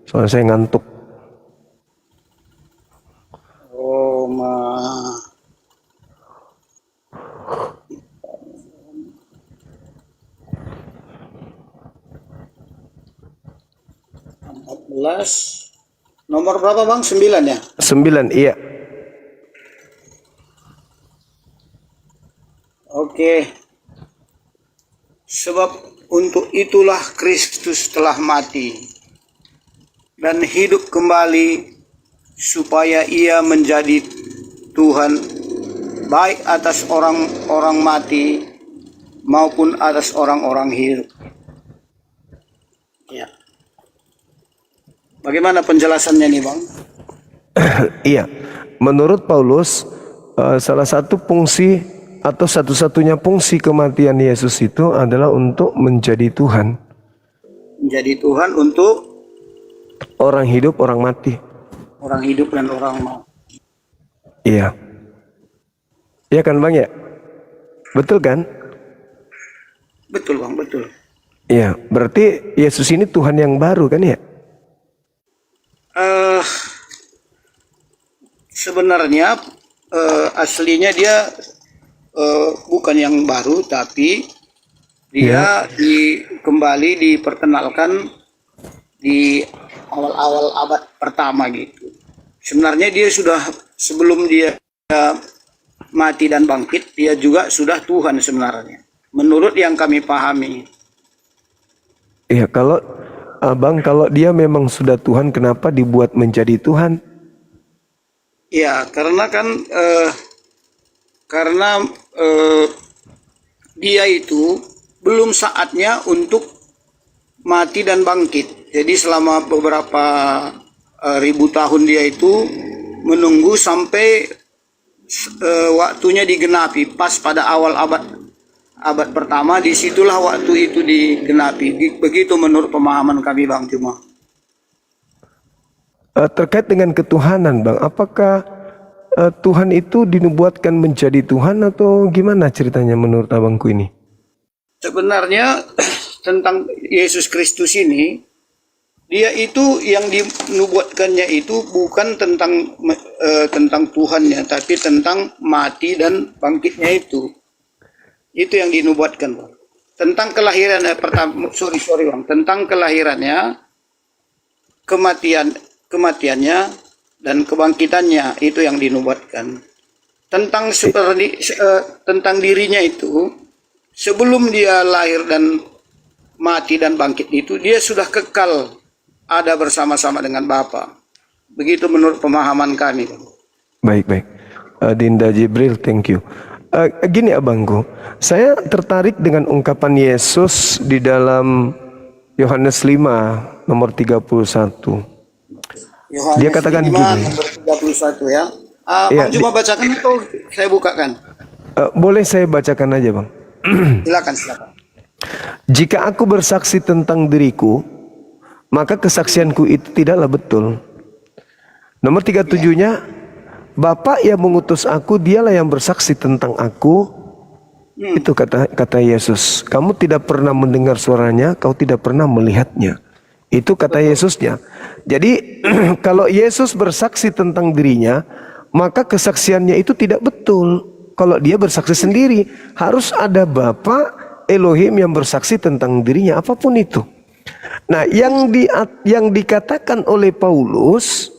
Soalnya saya ngantuk. Roma 14. Nomor berapa Bang? 9 ya? 9, iya. Oke. Sebab untuk itulah Kristus telah mati dan hidup kembali supaya ia menjadi Tuhan baik atas orang-orang mati maupun atas orang-orang hidup. Ya. Bagaimana penjelasannya nih Bang? Iya, menurut Paulus salah satu fungsi atau satu-satunya fungsi kematian Yesus itu adalah untuk menjadi Tuhan. Menjadi Tuhan untuk Orang hidup, orang mati. orang hidup dan orang mati. Iya. Iya kan Bang ya? Betul kan? Betul Bang, betul. Iya, berarti Yesus ini Tuhan yang baru kan ya? Sebenarnya aslinya dia bukan yang baru, tapi dia kembali diperkenalkan di awal-awal abad pertama gitu. Sebenarnya dia sudah sebelum dia mati dan bangkit, dia juga sudah Tuhan sebenarnya. Menurut yang kami pahami. Iya, kalau Abang, kalau dia memang sudah Tuhan, kenapa dibuat menjadi Tuhan? Ya, karena kan dia itu belum saatnya untuk mati dan bangkit. Jadi selama beberapa ribu tahun dia itu menunggu sampai waktunya digenapi. Pas pada awal abad pertama, disitulah waktu itu digenapi. Begitu menurut pemahaman kami Bang Cuma. Terkait dengan ketuhanan Bang, apakah Tuhan itu dinubuatkan menjadi Tuhan atau gimana ceritanya menurut abangku ini? Sebenarnya tentang Yesus Kristus ini, dia itu yang dinubuatkannya itu bukan tentang Tuhannya, tapi tentang mati dan bangkitnya itu. Itu yang dinubuatkan Bang. Tentang kelahirannya Bang, tentang kelahirannya, kematiannya dan kebangkitannya itu yang dinubuatkan. Tentang dirinya itu, sebelum dia lahir dan mati dan bangkit itu, dia sudah kekal ada bersama-sama dengan Bapa. Begitu menurut pemahaman kami. Baik. Dinda Jibril, thank you. Gini abangku, saya tertarik dengan ungkapan Yesus di dalam Yohanes 5 nomor 31. Yohanes Dia katakan 5, gini. nomor 31 ya. Iya, Bang coba bacakan atau saya bukakan? Boleh saya bacakan aja Bang. Silakan. Jika aku bersaksi tentang diriku, maka kesaksianku itu tidaklah betul. Nomor 37-nya, Bapa yang mengutus aku, dialah yang bersaksi tentang aku. Itu kata Yesus. Kamu tidak pernah mendengar suaranya, kau tidak pernah melihatnya. Itu kata Yesusnya. Jadi kalau Yesus bersaksi tentang dirinya, maka kesaksiannya itu tidak betul. Kalau dia bersaksi sendiri, harus ada Bapa Elohim yang bersaksi tentang dirinya, apapun itu. Nah, yang dikatakan oleh Paulus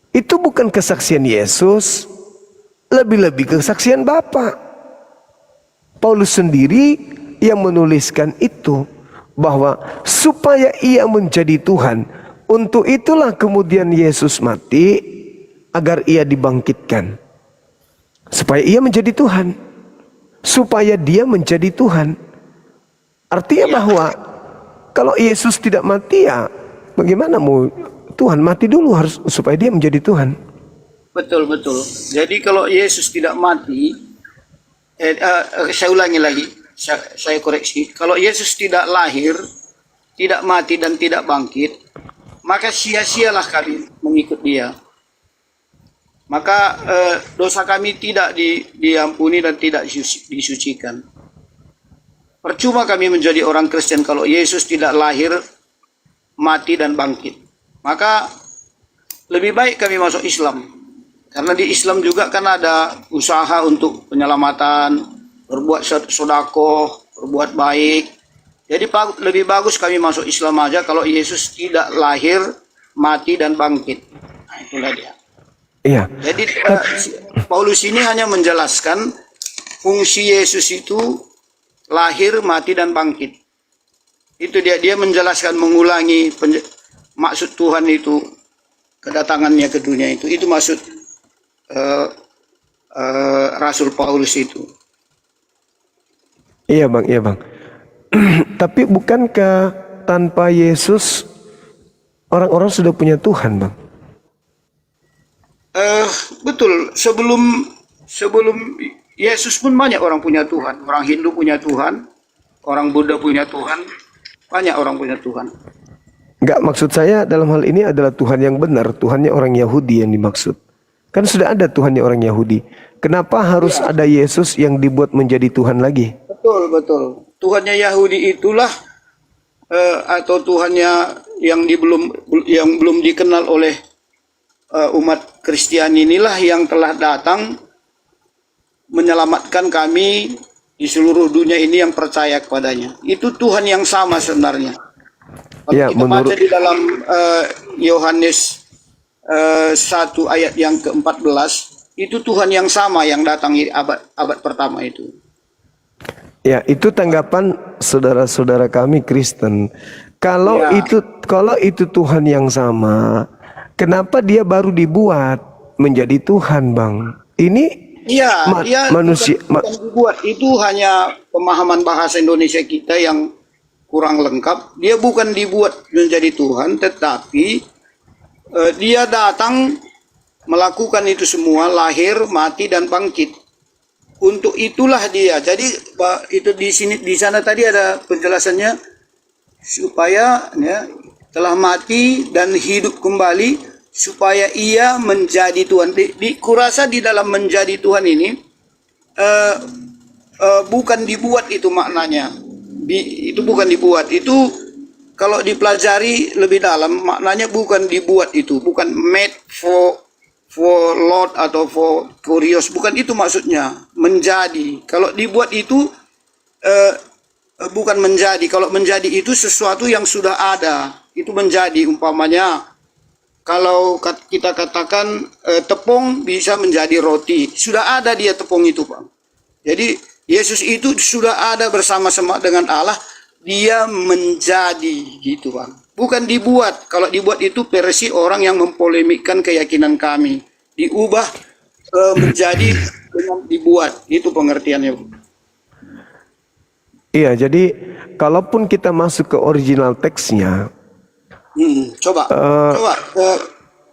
itu bukan kesaksian Yesus, lebih-lebih kesaksian Bapa. Paulus sendiri yang menuliskan itu, bahwa supaya ia menjadi Tuhan, untuk itulah kemudian Yesus mati agar ia dibangkitkan. Supaya ia menjadi Tuhan, supaya dia menjadi Tuhan. Artinya bahwa kalau Yesus tidak mati, ya bagaimana mau Tuhan mati dulu harus supaya dia menjadi Tuhan. Betul. Jadi kalau Yesus tidak mati, saya ulangi lagi, saya koreksi. Kalau Yesus tidak lahir, tidak mati dan tidak bangkit, maka sia-sialah kami mengikut dia. Maka dosa kami tidak diampuni dan tidak disucikan. Percuma kami menjadi orang Kristen kalau Yesus tidak lahir, mati dan bangkit. maka lebih baik kami masuk Islam. Karena di Islam juga kan ada usaha untuk penyelamatan, berbuat sedekah, berbuat baik. Jadi lebih bagus kami masuk Islam aja kalau Yesus tidak lahir, mati dan bangkit. Nah, itulah dia. Iya. Jadi Paulus ini hanya menjelaskan fungsi Yesus itu lahir, mati dan bangkit. Itu dia menjelaskan, mengulangi maksud Tuhan itu, kedatangannya ke dunia itu. Itu maksud Rasul Paulus itu. Iya bang, iya bang. Tapi bukankah tanpa Yesus orang-orang sudah punya Tuhan, bang? Betul. Sebelum Yesus pun banyak orang punya Tuhan. Orang Hindu punya Tuhan, orang Buddha punya Tuhan, banyak orang punya Tuhan. Enggak, maksud saya dalam hal ini adalah Tuhan yang benar, Tuhannya orang Yahudi yang dimaksud. Kan sudah ada Tuhannya orang Yahudi. Kenapa harus ada Yesus yang dibuat menjadi Tuhan lagi? Betul, betul. Tuhannya Yahudi itulah atau Tuhannya yang belum dikenal oleh umat Kristiani inilah yang telah datang menyelamatkan kami di seluruh dunia ini yang percaya kepadanya. Itu Tuhan yang sama sebenarnya. Kalau Ya, kita baca di dalam Yohanes 1 ayat yang ke-14, itu Tuhan yang sama yang datang di abad pertama itu. Ya, itu tanggapan saudara-saudara kami Kristen. Kalau itu Tuhan yang sama, kenapa dia baru dibuat menjadi Tuhan, Bang? Ini manusia bukan dibuat. Itu hanya pemahaman bahasa Indonesia kita yang kurang lengkap. Dia bukan dibuat menjadi Tuhan, tetapi dia datang melakukan itu semua, lahir, mati dan bangkit. Untuk itulah dia. Jadi itu di sana tadi ada penjelasannya, supaya telah mati dan hidup kembali supaya ia menjadi Tuhan. Kurasa di dalam menjadi Tuhan ini bukan dibuat itu maknanya. Itu bukan dibuat. Itu kalau dipelajari lebih dalam maknanya bukan dibuat itu, bukan made for Lord atau for curious, bukan itu maksudnya. Menjadi. Kalau dibuat itu bukan menjadi. Kalau menjadi itu sesuatu yang sudah ada, itu menjadi. Umpamanya kalau kita katakan tepung bisa menjadi roti, sudah ada dia tepung itu, Pak. Jadi Yesus itu sudah ada bersama-sama dengan Allah, dia menjadi gitu, Bang. Bukan dibuat. Kalau dibuat itu versi orang yang mempolemikkan keyakinan kami. Diubah menjadi dengan dibuat. Itu pengertiannya. Iya, jadi kalaupun kita masuk ke original teksnya, coba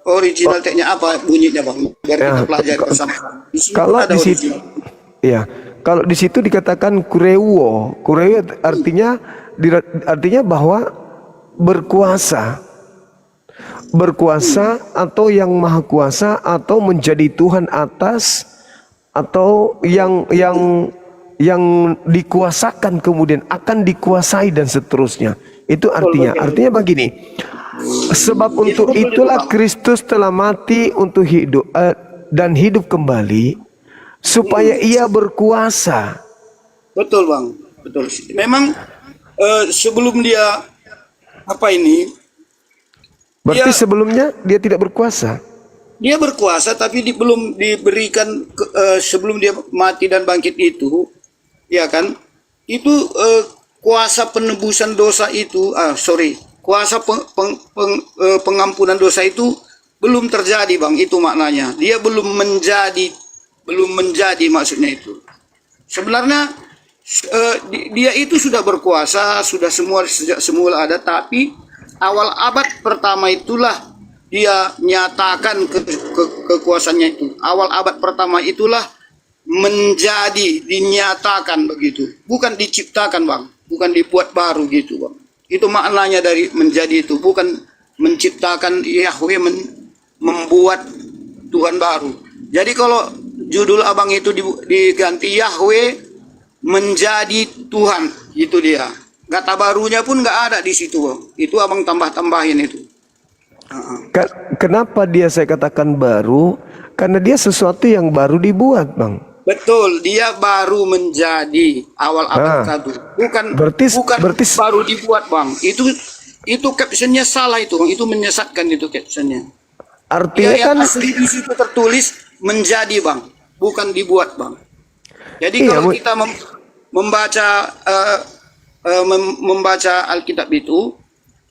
original teksnya apa bunyinya, Bang? Biar kita pelajari bersama. Kalau di situ, ya, kalau di situ dikatakan kureuo artinya bahwa berkuasa atau yang maha kuasa atau menjadi Tuhan atas atau yang dikuasakan kemudian akan dikuasai dan seterusnya. Itu artinya begini. Sebab untuk itulah Kristus telah mati untuk hidup dan hidup kembali supaya ia berkuasa. Betul, Bang. Betul. Memang sebelum dia berarti sebelumnya dia tidak berkuasa. Dia berkuasa tapi belum diberikan sebelum dia mati dan bangkit itu, ya kan? Itu kuasa penebusan dosa itu, kuasa pengampunan dosa itu belum terjadi, Bang. Itu maknanya. Dia belum menjadi maksudnya itu. Sebenarnya dia itu sudah berkuasa, sudah sejak semula ada, tapi awal abad pertama itulah dia nyatakan kekuasaannya itu. Awal abad pertama itulah dinyatakan begitu. Bukan diciptakan, Bang. Bukan dibuat baru gitu, Bang. Itu maknanya dari menjadi itu. Bukan menciptakan Yahweh membuat Tuhan baru. Jadi kalau judul abang itu diganti Yahweh menjadi Tuhan, itu dia. Kata barunya pun nggak ada di situ, Bang. Itu abang tambah-tambahin itu. Kenapa dia saya katakan baru? Karena dia sesuatu yang baru dibuat, Bang. Betul, dia baru menjadi awal abad ke-1. Bukan baru dibuat, Bang. Itu captionnya salah itu, Bang. Itu menyesatkan itu captionnya. Artinya Yang kan asli di situ tertulis menjadi, Bang, bukan dibuat, Bang. Jadi Iya, kalau kita membaca Alkitab itu,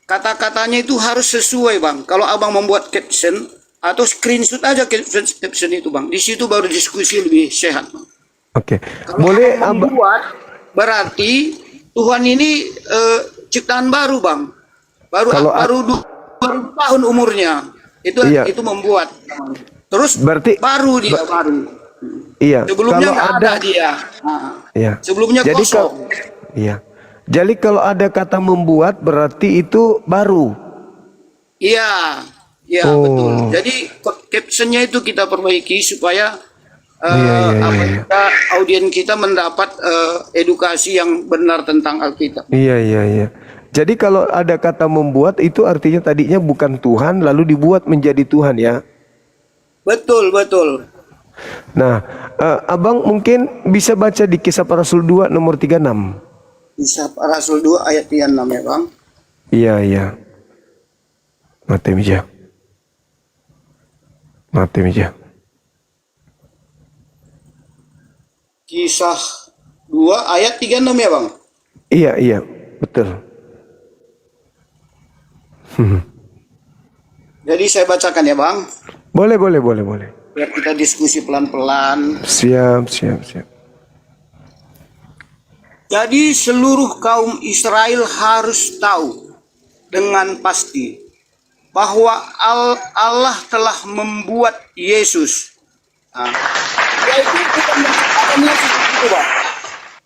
kata-katanya itu harus sesuai, Bang. Kalau Abang membuat caption atau screenshot aja caption itu, Bang. Di situ baru diskusi lebih sehat, Bang. oke. Kalau Boleh Abang membuat, berarti Tuhan ini ciptaan baru, Bang. Baru Kalau baru 2 tahun umurnya. Iya. Itu membuat. Terus Berarti baru dia baru. iya. Sebelumnya Kalau nggak ada ada dia. Nah, Iya. sebelumnya Jadi kosong. iya. Jadi kalau ada kata membuat berarti itu baru. Iya, iya Oh. betul. Jadi captionnya itu kita perbaiki supaya Iya. audien kita mendapat edukasi yang benar tentang Alkitab. Iya. Jadi kalau ada kata membuat itu artinya tadinya bukan Tuhan lalu dibuat menjadi Tuhan ya. Betul, betul. Nah, Abang mungkin bisa baca di Kisah Para Rasul 2 nomor 36. Kisah Para Rasul 2 ayat 36 ya, Bang. Iya. Mati meja. Kisah 2 ayat 36 ya, Bang. Iya, betul. Jadi saya bacakan ya, Bang. Boleh. Biar kita diskusi pelan-pelan. Siap. Jadi seluruh kaum Israel harus tahu dengan pasti bahwa Allah telah membuat Yesus. Nah, yaitu bukan menciptakan Yesus itu, Bang.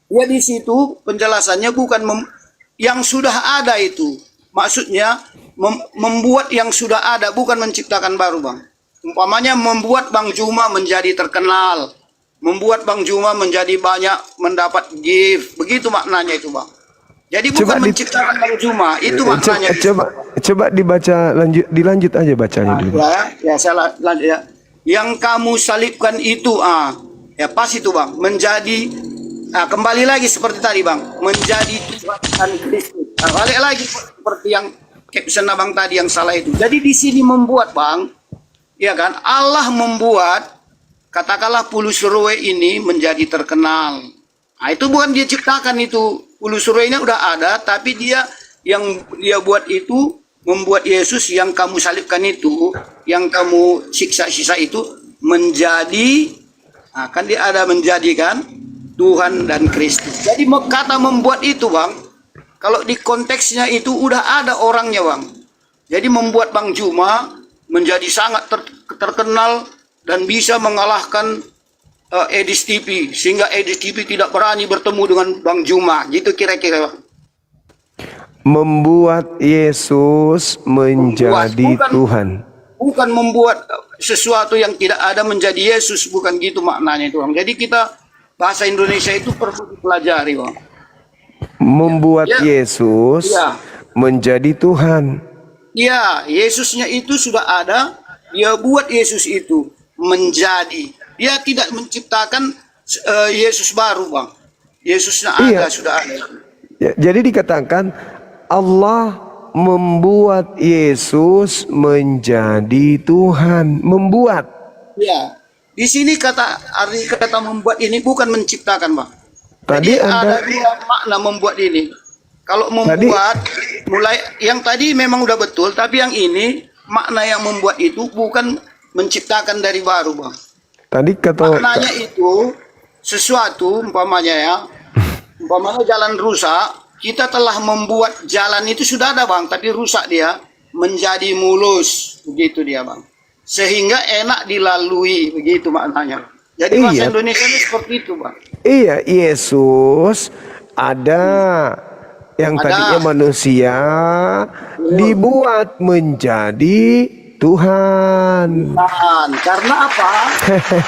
Ya di situ penjelasannya bukan yang sudah ada itu. Maksudnya membuat yang sudah ada, bukan menciptakan baru, Bang. Umpamanya membuat Bang Juma menjadi terkenal, membuat Bang Juma menjadi banyak mendapat gift, begitu maknanya itu, Bang. Jadi bukan menciptakan Bang Juma, itu maknanya. Coba dibaca dilanjut aja bacanya dulu. Ya saya lanjut ya. Yang kamu salibkan itu, ya pas itu, Bang, menjadi kembali lagi seperti tadi, Bang, menjadi Tuhan Kristus. Balik lagi seperti yang caption Abang tadi yang salah itu. Jadi di sini membuat, Bang, ya kan? Allah membuat, katakanlah Pulau Serowe ini menjadi terkenal. Nah, itu bukan dia ciptakan itu. Pulau Serowe ini udah ada, tapi dia yang dia buat itu membuat Yesus yang kamu salibkan itu, yang kamu siksa-siksa itu menjadi, kan dia ada menjadikan Tuhan dan Kristus. Jadi kata membuat itu, Bang, kalau di konteksnya itu udah ada orangnya, Bang. Jadi membuat Bang Juma menjadi sangat terkenal dan bisa mengalahkan Edis TV, sehingga Edis TV tidak berani bertemu dengan Bang Juma, gitu kira-kira, Bang. Membuat Yesus menjadi Tuhan. Bukan membuat sesuatu yang tidak ada menjadi Yesus, bukan gitu maknanya itu, Bang. Jadi kita bahasa Indonesia itu perlu dipelajari, Bang. Membuat Yesus menjadi Tuhan. Ya, Yesusnya itu sudah ada, dia buat Yesus itu menjadi. Dia tidak menciptakan Yesus baru, Bang. Yesusnya ada, sudah ada. Ya, jadi dikatakan Allah membuat Yesus menjadi Tuhan. Membuat. Ya, di sini kata membuat ini bukan menciptakan, Bang. Tadi Jadi ada dua makna membuat ini. Kalau membuat, mulai yang tadi memang udah betul, tapi yang ini makna yang membuat itu bukan menciptakan dari baru, Bang. Tadi maknanya itu sesuatu, umpamanya jalan rusak, kita telah membuat jalan itu sudah ada, Bang, tapi rusak dia menjadi mulus, begitu dia, Bang. Sehingga enak dilalui, begitu maknanya. Jadi bahasa Indonesia ini seperti itu, Bang. Iya, Yesus ada yang tadinya manusia dibuat menjadi Tuhan. Karena apa?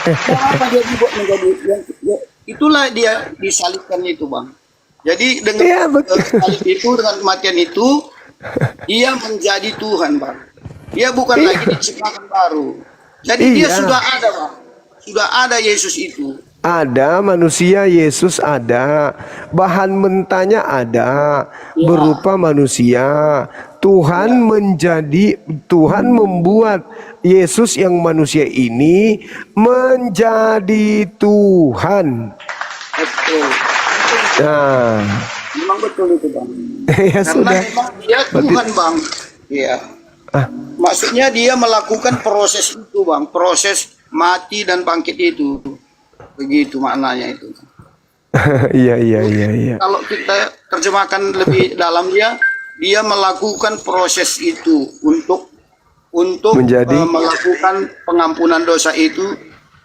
Kenapa dia dibuat menjadi? Itulah dia disalibkan itu, Bang. Jadi dengan salib itu, dengan kematian itu, dia menjadi Tuhan, Bang. Dia bukan Iya. lagi diciptakan baru. Jadi dia Iya. sudah ada, Bang. Sudah ada Yesus itu. Ada manusia, Yesus ada, bahan mentahnya ada, Ya, berupa manusia. Tuhan ya. Tuhan membuat Yesus yang manusia ini menjadi Tuhan. Betul. Nah, Memang betul itu, Bang. ya Karena sudah. memang dia Tuhan, Bang. Iya. Ah, Maksudnya dia melakukan proses itu, Bang. Proses mati dan bangkit itu. Begitu maknanya itu. iya, iya, iya, iya. Kalau kita terjemahkan lebih dalam, dia melakukan proses itu untuk Menjadi melakukan pengampunan dosa itu,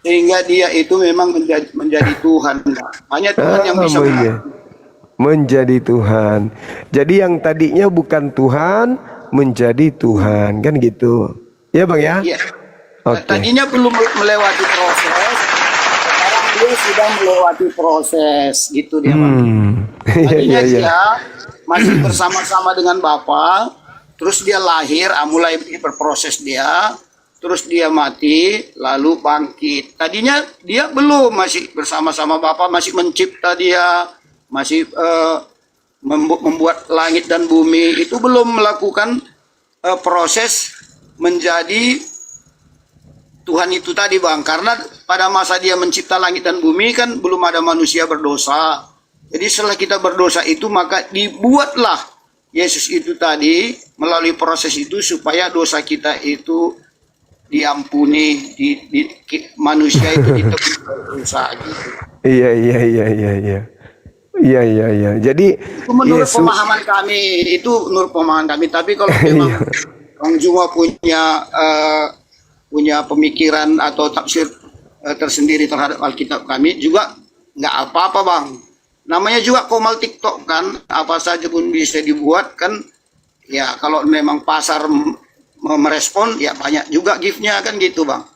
sehingga dia itu memang menjadi Tuhan. Hanya Tuhan yang bisa menjadi Tuhan. Jadi yang tadinya bukan Tuhan menjadi Tuhan, kan gitu. Ya Bang ya? Iya. Oke. Tadinya belum melewati proses, sekarang dia sudah melewati proses, gitu dia, Bang. Iya, Tadinya iya, iya. dia masih bersama-sama dengan Bapa, terus dia lahir, mulai berproses dia, terus dia mati, lalu bangkit. Tadinya dia belum, masih bersama-sama Bapa, masih mencipta dia, masih membuat langit dan bumi, itu belum melakukan proses menjadi Tuhan itu tadi, Bang. Karena pada masa dia mencipta langit dan bumi kan belum ada manusia berdosa. Jadi setelah kita berdosa itu, maka dibuatlah Yesus itu tadi melalui proses itu supaya dosa kita itu diampuni, manusia itu ditebus dosa gitu. Iya, iya, iya, iya, iya. Iya, iya, iya. Jadi Itu menurut pemahaman kami, Tapi kalau memang Bang Juma punya pemikiran atau tafsir tersendiri terhadap Alkitab kami, juga nggak apa-apa, Bang. Namanya juga komal TikTok kan, apa saja pun bisa dibuat kan. Ya kalau memang pasar merespon, ya banyak juga gift-nya kan gitu, Bang.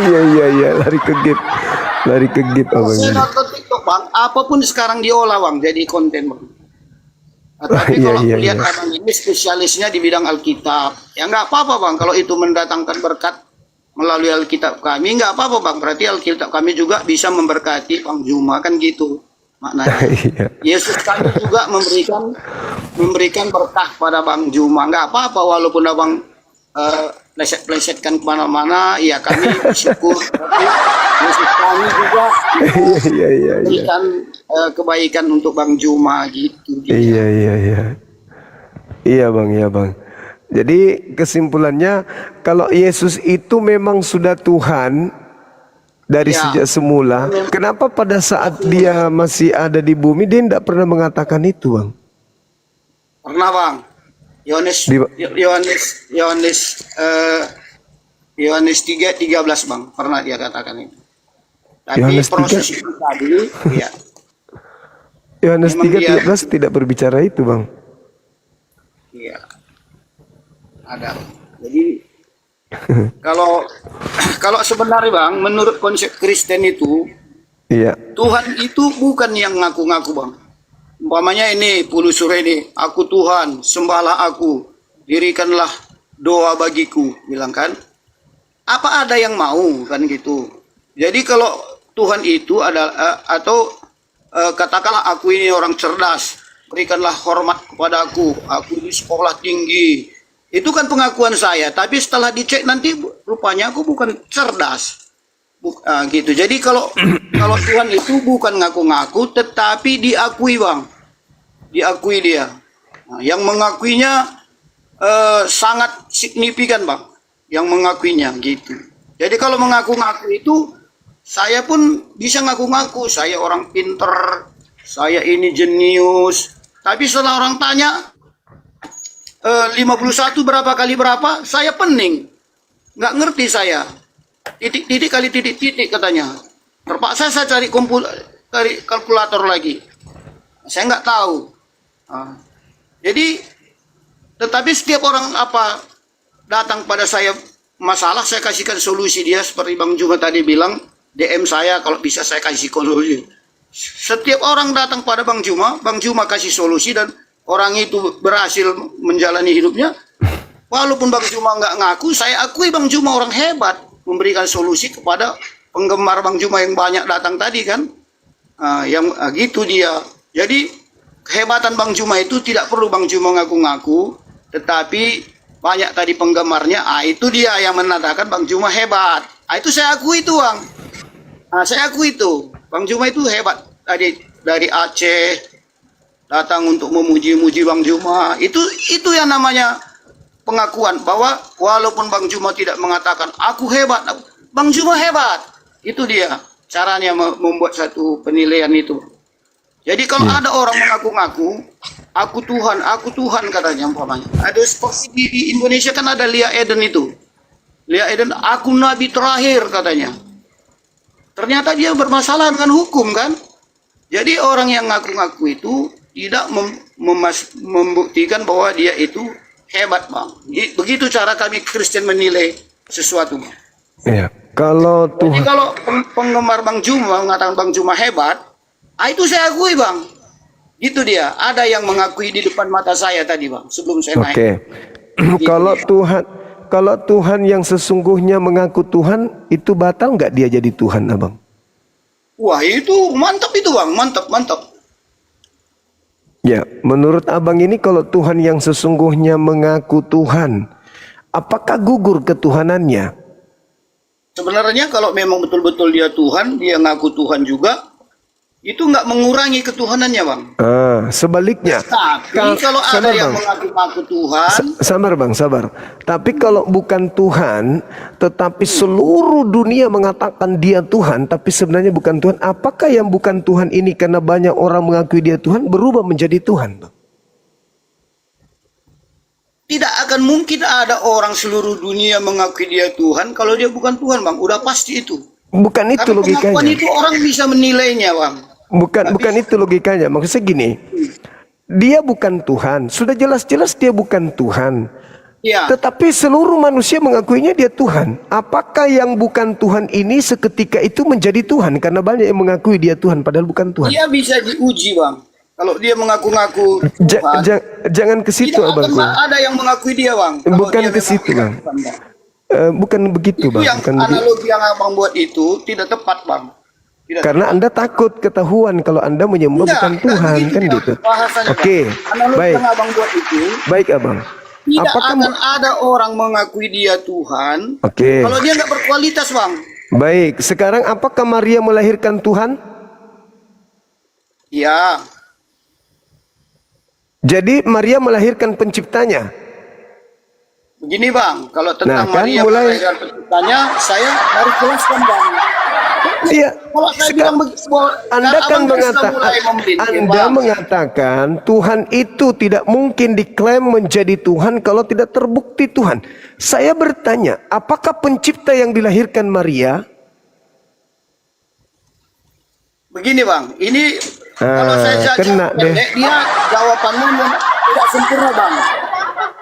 iya, iya, iya, lari ke gip abang. Saya nonton TikTok, Bang, apapun sekarang diolah, Bang, jadi konten, Bang. Tapi Iya, kalau iya, lihat iya. abang ini spesialisnya di bidang Alkitab, ya nggak apa-apa, Bang. Kalau itu mendatangkan berkat melalui Alkitab kami, nggak apa-apa, Bang. Berarti Alkitab kami juga bisa memberkati Bang Juma, kan gitu maknanya. Iya. Yesus kami juga memberikan berkah pada Bang Juma, nggak apa-apa, walaupun abang pleset-plesetkan kemana-mana, ya kami bersyukur. Tapi Yesus kami juga Iya, iya, iya, iya. memberikan kebaikan untuk Bang Juma gitu. Iya, iya, iya. Iya Bang, iya Bang. Jadi kesimpulannya, kalau Yesus itu memang sudah Tuhan dari Ya. sejak semula, kenapa pada saat dia masih ada di bumi dia tidak pernah mengatakan itu, Bang? Pernah, Bang. Yohanes Di- Yohanes 3:13, Bang. Pernah dia katakan itu. Tapi Yohanes 3? proses itu tadi, ya. Yohanes Memang dia- 3:13 tidak berbicara itu, Bang. Iya. Ada. Jadi kalau sebenarnya, Bang, menurut konsep Kristen itu, Iya. Tuhan itu bukan yang ngaku-ngaku, Bang. Umpamanya ini Pulusure ini, aku Tuhan, sembahlah aku, dirikanlah doa bagiku, bilang kan. Apa ada yang mau kan gitu. Jadi kalau Tuhan itu adalah katakanlah aku ini orang cerdas, berikanlah hormat kepada aku di sekolah tinggi. Itu kan pengakuan saya, tapi setelah dicek nanti rupanya aku bukan cerdas. Gitu. Jadi kalau Tuhan itu bukan ngaku-ngaku, tetapi diakui, Bang. Diakui dia. Nah, yang mengakuinya sangat signifikan, Bang. Yang mengakuinya gitu. Jadi kalau mengaku-ngaku itu, saya pun bisa ngaku-ngaku, saya orang pinter, saya ini jenius. Tapi setelah orang tanya 51 berapa kali berapa, saya pening. Nggak ngerti saya. Titik-titik kali titik-titik katanya. Terpaksa saya cari kalkulator lagi. Saya nggak tahu. Jadi, tetapi setiap orang datang pada saya masalah, saya kasihkan solusi dia. Seperti Bang Juma tadi bilang, DM saya kalau bisa saya kasih solusi. Setiap orang datang pada Bang Juma kasih solusi dan orang itu berhasil menjalani hidupnya, walaupun Bang Juma nggak ngaku, saya akui Bang Juma orang hebat, memberikan solusi kepada penggemar Bang Juma yang banyak datang tadi kan. Gitu dia. Jadi kehebatan Bang Juma itu tidak perlu Bang Juma ngaku-ngaku, tetapi banyak tadi penggemarnya. Itu dia yang menandakan Bang Juma hebat. Itu saya akui itu Bang. Saya akui itu Bang Juma itu hebat. Dari Aceh datang untuk memuji-muji Bang Juma. Itu yang namanya pengakuan bahwa walaupun Bang Juma tidak mengatakan aku hebat, Bang Juma hebat. Itu dia caranya membuat satu penilaian itu. Jadi kalau ada orang mengaku-ngaku aku Tuhan katanya umpamanya. Ada seperti di Indonesia kan ada Lia Eden itu. Lia Eden aku nabi terakhir katanya. Ternyata dia bermasalah dengan hukum kan. Jadi orang yang ngaku-ngaku itu tidak membuktikan bahwa dia itu hebat Bang. Begitu cara kami Kristen menilai sesuatu Bang. Iya. Kalau Jadi kalau penggemar Bang Juma mengatakan Bang Juma hebat, itu saya akui Bang. Itu dia. Ada yang mengakui di depan mata saya tadi Bang. Sebelum saya naik. Oke. Kalau Tuhan yang sesungguhnya mengaku Tuhan, itu batal nggak dia jadi Tuhan, Abang? Wah itu mantap itu Bang. Mantap. Ya, menurut Abang ini kalau Tuhan yang sesungguhnya mengaku Tuhan, apakah gugur ketuhanannya? Sebenarnya kalau memang betul-betul dia Tuhan, dia ngaku Tuhan juga, itu nggak mengurangi ketuhanannya Bang. Sebaliknya. Tapi kalau ada yang mengaku-ngaku Tuhan, sabar Bang, sabar. Tapi kalau bukan Tuhan, tetapi seluruh dunia mengatakan dia Tuhan, tapi sebenarnya bukan Tuhan, apakah yang bukan Tuhan ini karena banyak orang mengakui dia Tuhan berubah menjadi Tuhan Bang? tidak akan mungkin ada orang seluruh dunia mengakui dia Tuhan kalau dia bukan Tuhan Bang. Udah pasti itu. Bukan itu karena logikanya. pengakuan itu orang bisa menilainya Bang. Bukan itu logikanya. Maksudnya gini, dia bukan Tuhan. Sudah jelas-jelas dia bukan Tuhan. Ya. Tetapi seluruh manusia mengakuinya dia Tuhan. Apakah yang bukan Tuhan ini seketika itu menjadi Tuhan? Karena banyak yang mengakui dia Tuhan padahal bukan Tuhan. Dia bisa diuji Bang. Kalau dia mengaku-ngaku Tuhan, jangan ke situ Abangku. Ada yang mengakui dia Bang. Bukan ke situ Bang. Bukan begitu itu Bang. Yang bukan analogi yang Abang buat itu tidak tepat Bang. Karena Anda takut ketahuan kalau Anda menyembah bukan Tuhan kan gitu. Oke, baik. Yang Abang buat itu, baik Abang. Tidak Apakah akan ada orang mengakui dia Tuhan. Oke. Kalau dia nggak berkualitas Bang. Baik, sekarang apakah Maria melahirkan Tuhan? Ya. Jadi Maria melahirkan penciptanya. Begini Bang, kalau tentang Nah, kan Maria melahirkan penciptanya, saya harus jelaskan Bang. Iya. Kalau saya bilang begitu, Anda kan Anda mengatakan Tuhan itu tidak mungkin diklaim menjadi Tuhan kalau tidak terbukti Tuhan. Saya bertanya, apakah pencipta yang dilahirkan Maria? Begini Bang, ini kalau saya jawab dia jawabannya tidak sempurna Bang.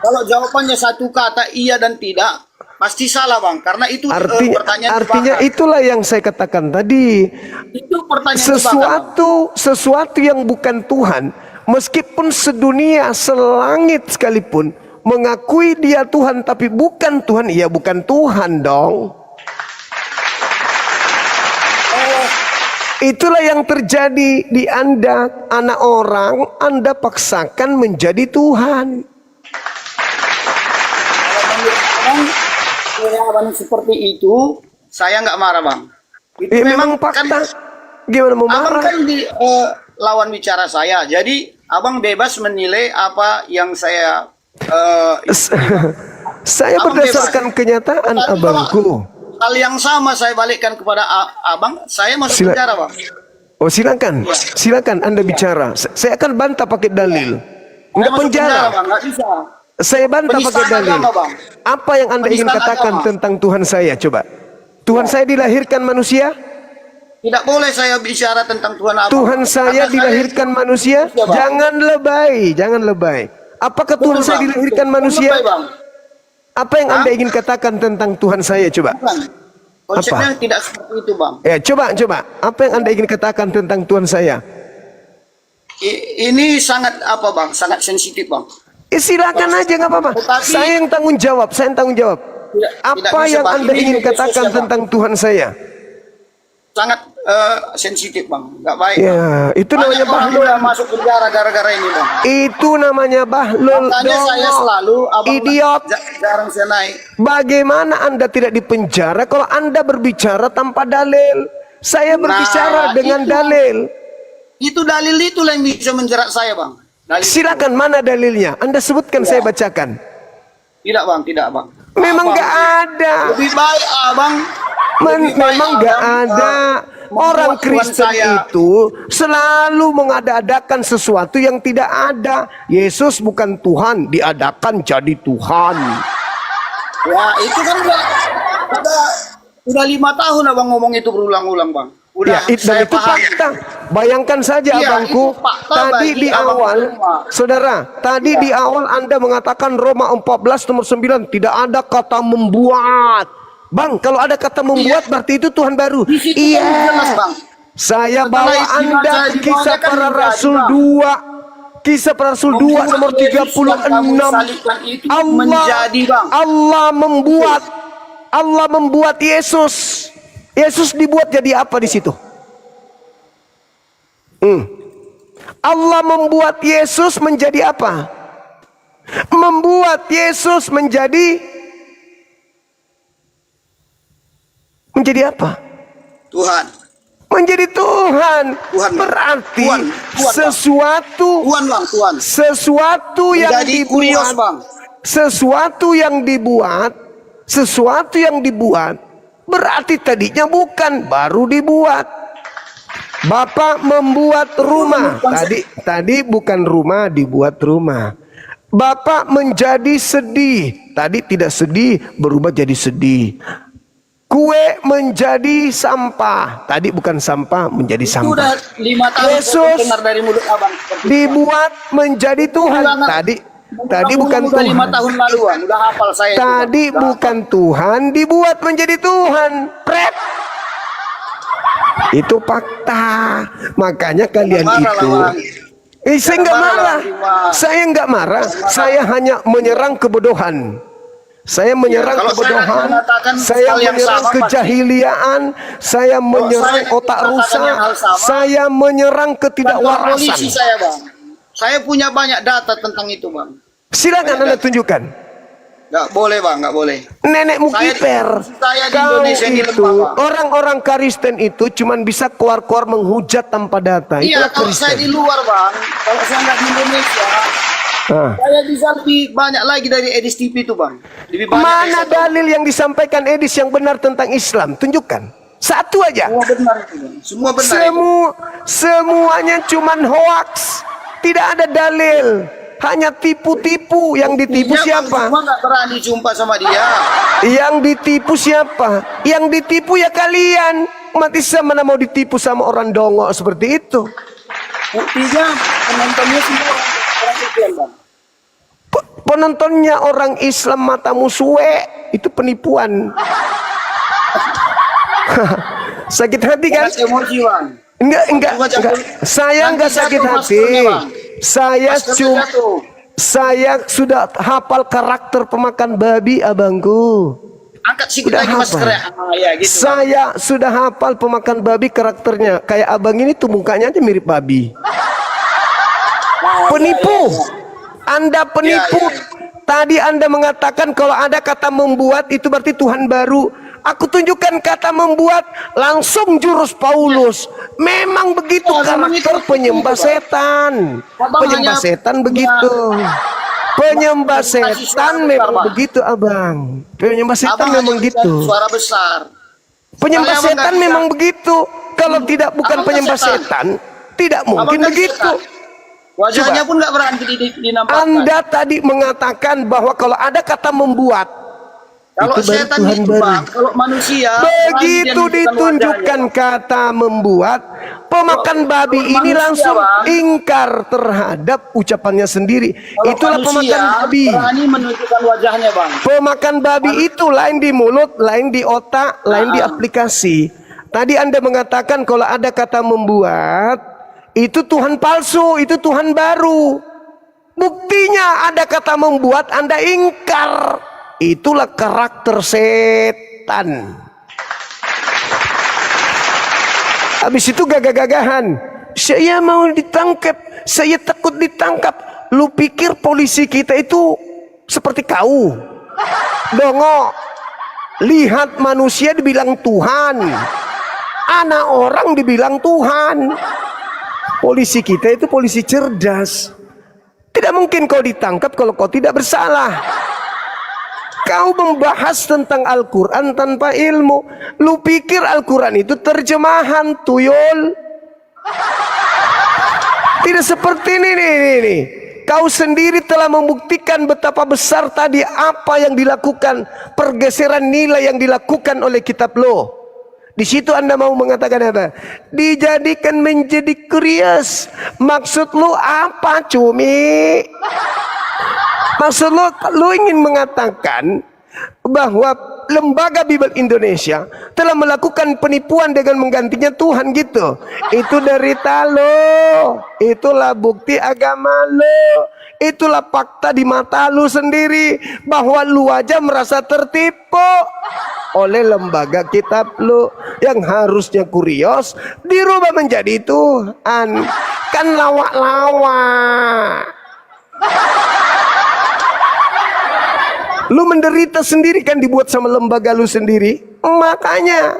Kalau jawabannya satu kata iya dan tidak, pasti salah Bang. Karena itu pertanyaan artinya itulah yang saya katakan tadi. Itu pertanyaan sesuatu yang bukan Tuhan, meskipun sedunia selangit sekalipun mengakui dia Tuhan tapi bukan Tuhan, ya bukan Tuhan dong. Itulah yang terjadi di Anda, anak orang, Anda paksakan menjadi Tuhan. Kalau seperti itu, saya nggak marah Bang. Itu memang fakta. Kan, gimana mau marah? Abang kan di lawan bicara saya, jadi Abang bebas menilai apa yang saya. Saya berdasarkan kenyataan Abangku. Hal yang sama saya balikkan kepada Abang, saya masuk bicara Bang. Oh silakan, silakan Anda bicara. Saya akan bantah pakai dalil. Enggak penjara. Bang, nggak bisa. Saya bantah pakai dalil. Apa yang Anda ingin katakan tentang Tuhan saya? Coba. Tuhan saya dilahirkan manusia? Tidak boleh saya bicara tentang Tuhan Abang. Tuhan saya dilahirkan manusia? Jangan lebay, jangan lebay. Apakah Tuhan saya dilahirkan manusia? Apa yang Anda ingin katakan tentang Tuhan saya? Coba. Konsepnya tidak seperti itu Bang. Ya, coba. Apa yang Anda ingin katakan tentang Tuhan saya? Ini sangat apa bang? Sangat sensitif bang. Silakan aja nggak apa-apa. Tetapi- Saya yang tanggung jawab. Saya yang tanggung jawab. Tidak Apa bisa, yang Bang. Anda Ini ingin media katakan sosial, Bang. tentang Tuhan saya? Sangat sensitif bang, nggak baik. Ya, Bang. itu namanya Banyak orang bahlul. yang masuk penjara gara-gara ini bang. Itu namanya bahlul. Makanya saya Dongo. selalu abang Idiot. jarang saya naik. Bagaimana Anda tidak dipenjara kalau Anda berbicara tanpa dalil? Saya berbicara dengan itu- dalil. Itu dalil itulah yang bisa menjerat saya bang. Dalil Silakan, mana dalilnya? Anda sebutkan, saya bacakan. Tidak bang, tidak bang. Memang Abang, nggak ada. Lebih baik abang. lebih baik Memang nggak abang, ada. Orang membuat Tuhan Kristen saya. itu selalu mengada-adakan sesuatu yang tidak ada. Yesus bukan Tuhan, diadakan jadi Tuhan. Ya itu kan udah 5 tahun abang ngomong itu berulang-ulang bang. Udah Ya, dan saya itu paham. fakta. Bayangkan saja Iya, abangku, itu fakta tadi bagi di abang awal, semua. saudara, tadi di awal Anda mengatakan Roma 14 nomor 9 tidak ada kata membuat. Bang, kalau ada kata membuat berarti itu Tuhan baru. Di situ Iya. kan jelas, Bang. Saya Setelah bawa istilah Anda saya ke kisah dibawakan para menjadi, rasul Bang. 2. Kisah para rasul 2 nomor Yesus yang kamu 36. salibkan itu menjadi, Bang. Allah membuat Yesus. Yesus dibuat jadi apa di situ? Allah membuat Yesus menjadi apa? Membuat Yesus menjadi apa? Tuhan. Menjadi Tuhan. Tuhan, Bang. Berarti Tuhan, Bang. sesuatu Tuhan bang, Tuhan. sesuatu yang Menjadi kurios dibuat, bang. sesuatu yang dibuat berarti tadinya bukan, baru dibuat. Bapak membuat rumah, tadi bukan rumah, dibuat rumah. Bapak menjadi sedih, tadi tidak sedih, berubah jadi sedih. Kue menjadi sampah, tadi bukan sampah, menjadi Itu udah sampah. 5 tahun Yesus saya dengar dari mulut abang. Dibuat menjadi Tuhan, tadi bukan udah 5 Tuhan. tahun laluan, udah hafal saya. itu, Tadi Bang. Udah bukan Tuhan, dibuat menjadi Tuhan. Pret. Itu fakta. Makanya kalian Marah lah, itu. Bang. Saya nggak Marah marah. lah, Bang. Saya nggak marah. Saya hanya menyerang kebodohan. Saya menyerang kalau saya kebodohan. mengatakan Saya hal yang menyerang sama, kejahiliaan. Saya menyerang saya otak mengatakan rusak. yang hal sama, Saya menyerang Kantor polisi ketidakwarasan. saya bang. Saya punya banyak data tentang itu bang. Silakan Anda tunjukkan. Nggak boleh bang, nggak boleh. Nenekmu Saya- kiper. saya di Kau Indonesia ini itu lemah, Pak. orang-orang Kristen itu cuman bisa keluar-keluar menghujat tanpa data. Iya, Itulah kalau saya di Kristen. luar bang, kalau saya nggak di Indonesia, Ah. saya bisa lebih banyak lagi dari Edis TV itu bang. Lebih banyak Mana dari saya. dalil yang disampaikan Edis yang benar tentang Islam? Tunjukkan. Satu aja. Semua benar itu bang. Semua benar itu. Semuanya cuman hoax. Tidak ada dalil. Hanya tipu-tipu. Yang ditipu Iya, Bang, siapa? semua nggak berani jumpa sama dia. Yang ditipu siapa? Yang ditipu ya kalian. Umat Islam mana mau ditipu sama orang dongo seperti itu? Buktinya penontonnya semua orang Kristen bang. Penontonnya orang Islam matamu suwe. Itu penipuan. Sakit hati kan? Jangan emosi bang. Enggak. Saya Nanti enggak sakit jatuh hati. maskernya, Bang. Maskernya jatuh. Saya sudah hafal karakter pemakan babi abangku. Angkat sedikit Udah lagi hafal. maskernya. Ah, ya, gitu, Bang. Saya sudah hafal pemakan babi karakternya. Kayak abang ini tuh mukanya aja mirip babi. Penipu. Anda penipu. Ya, ya. Tadi Anda mengatakan kalau ada kata membuat itu berarti Tuhan baru. Aku tunjukkan kata membuat, langsung jurus Paulus. Memang begitu Oh, memang karakter itu, penyembah Pak. setan. Abang Penyembah hanya setan punya- begitu. Penyembah Kasih suara setan besar, memang Bang. begitu abang. Penyembah setan Abang memang hanya gitu. suara besar. Penyembah Abang setan nggak bisa. memang begitu. Kalau tidak bukan Abang kan penyembah setan. setan, tidak mungkin Abang kan begitu. setan. Wajahnya pun nggak berani dinampakkan. Anda tadi mengatakan bahwa kalau ada kata membuat, Kalau itu baru setan Tuhan itu baru. bang, kalau manusia Begitu berani dia ditunjukkan wajahnya. kata membuat, pemakan babi kalau ini manusia, langsung Bang. ingkar terhadap ucapannya sendiri. Kalau Itulah manusia pemakan babi. berani menunjukkan wajahnya bang. Pemakan babi itu lain di mulut, lain di otak, lain di aplikasi. Tadi Anda mengatakan kalau ada kata membuat, Itu Tuhan palsu, itu Tuhan baru. Buktinya ada kata membuat Anda ingkar. Itulah karakter setan. Habis itu gagah-gagahan. Saya mau ditangkap, saya takut ditangkap. Lu pikir polisi kita itu seperti kau? Dongo. Lihat manusia dibilang Tuhan. Anak orang dibilang Tuhan. Polisi kita itu polisi cerdas. Tidak mungkin kau ditangkap kalau kau tidak bersalah. Kau membahas tentang Al-Quran tanpa ilmu. Lu pikir Al-Quran itu terjemahan, tuyul? Tidak seperti ini nih. Kau sendiri telah membuktikan betapa besar tadi apa yang dilakukan, pergeseran nilai yang dilakukan oleh kitab lo. Di situ Anda mau mengatakan apa? Dijadikan menjadi kurios. Maksud lu apa, cumi? Maksud lu ingin mengatakan bahwa Lembaga Bible Indonesia telah melakukan penipuan dengan menggantinya Tuhan gitu. Itu derita lo. Itulah bukti agama lo. Itulah fakta di mata lu sendiri bahwa lu aja merasa tertipu oleh lembaga kitab lu yang harusnya kurios dirubah menjadi Tuhan. Kan lawak-lawak. Lu menderita sendiri kan dibuat sama lembaga lu sendiri. Makanya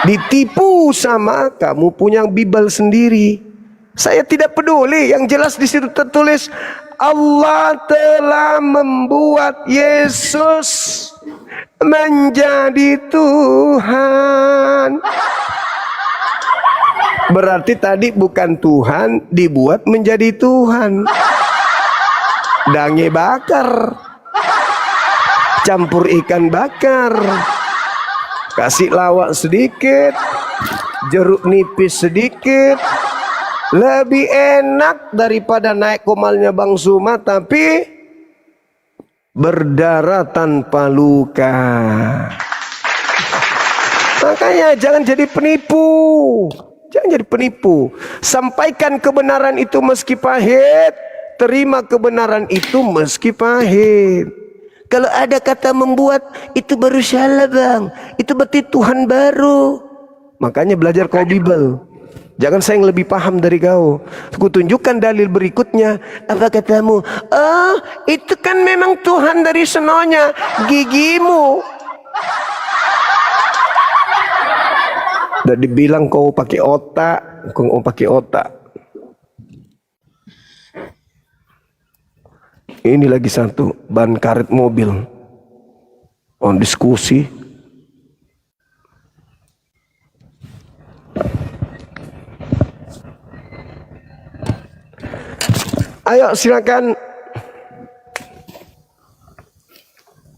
ditipu sama kamu punya Bible sendiri. Saya tidak peduli, yang jelas di situ tertulis Allah telah membuat Yesus menjadi Tuhan. Berarti tadi bukan Tuhan dibuat menjadi Tuhan. Dange bakar, campur ikan bakar, kasih lawak sedikit, jeruk nipis sedikit, lebih enak daripada naik komalnya Bang Suma tapi berdarah tanpa luka. Makanya jangan jadi penipu. Jangan jadi penipu. Sampaikan kebenaran itu meski pahit. Terima kebenaran itu meski pahit. Kalau ada kata membuat, itu baru salah bang. Itu berarti Tuhan baru. Makanya belajar kau Bible. Jangan saya yang lebih paham dari kau. Aku tunjukkan dalil berikutnya. Apa katamu? Oh, itu kan memang Tuhan dari senonya. Gigimu. Udah dibilang kau pakai otak. Kau pakai otak. Ini lagi satu, ban karet mobil. On diskusi. Ayo silakan.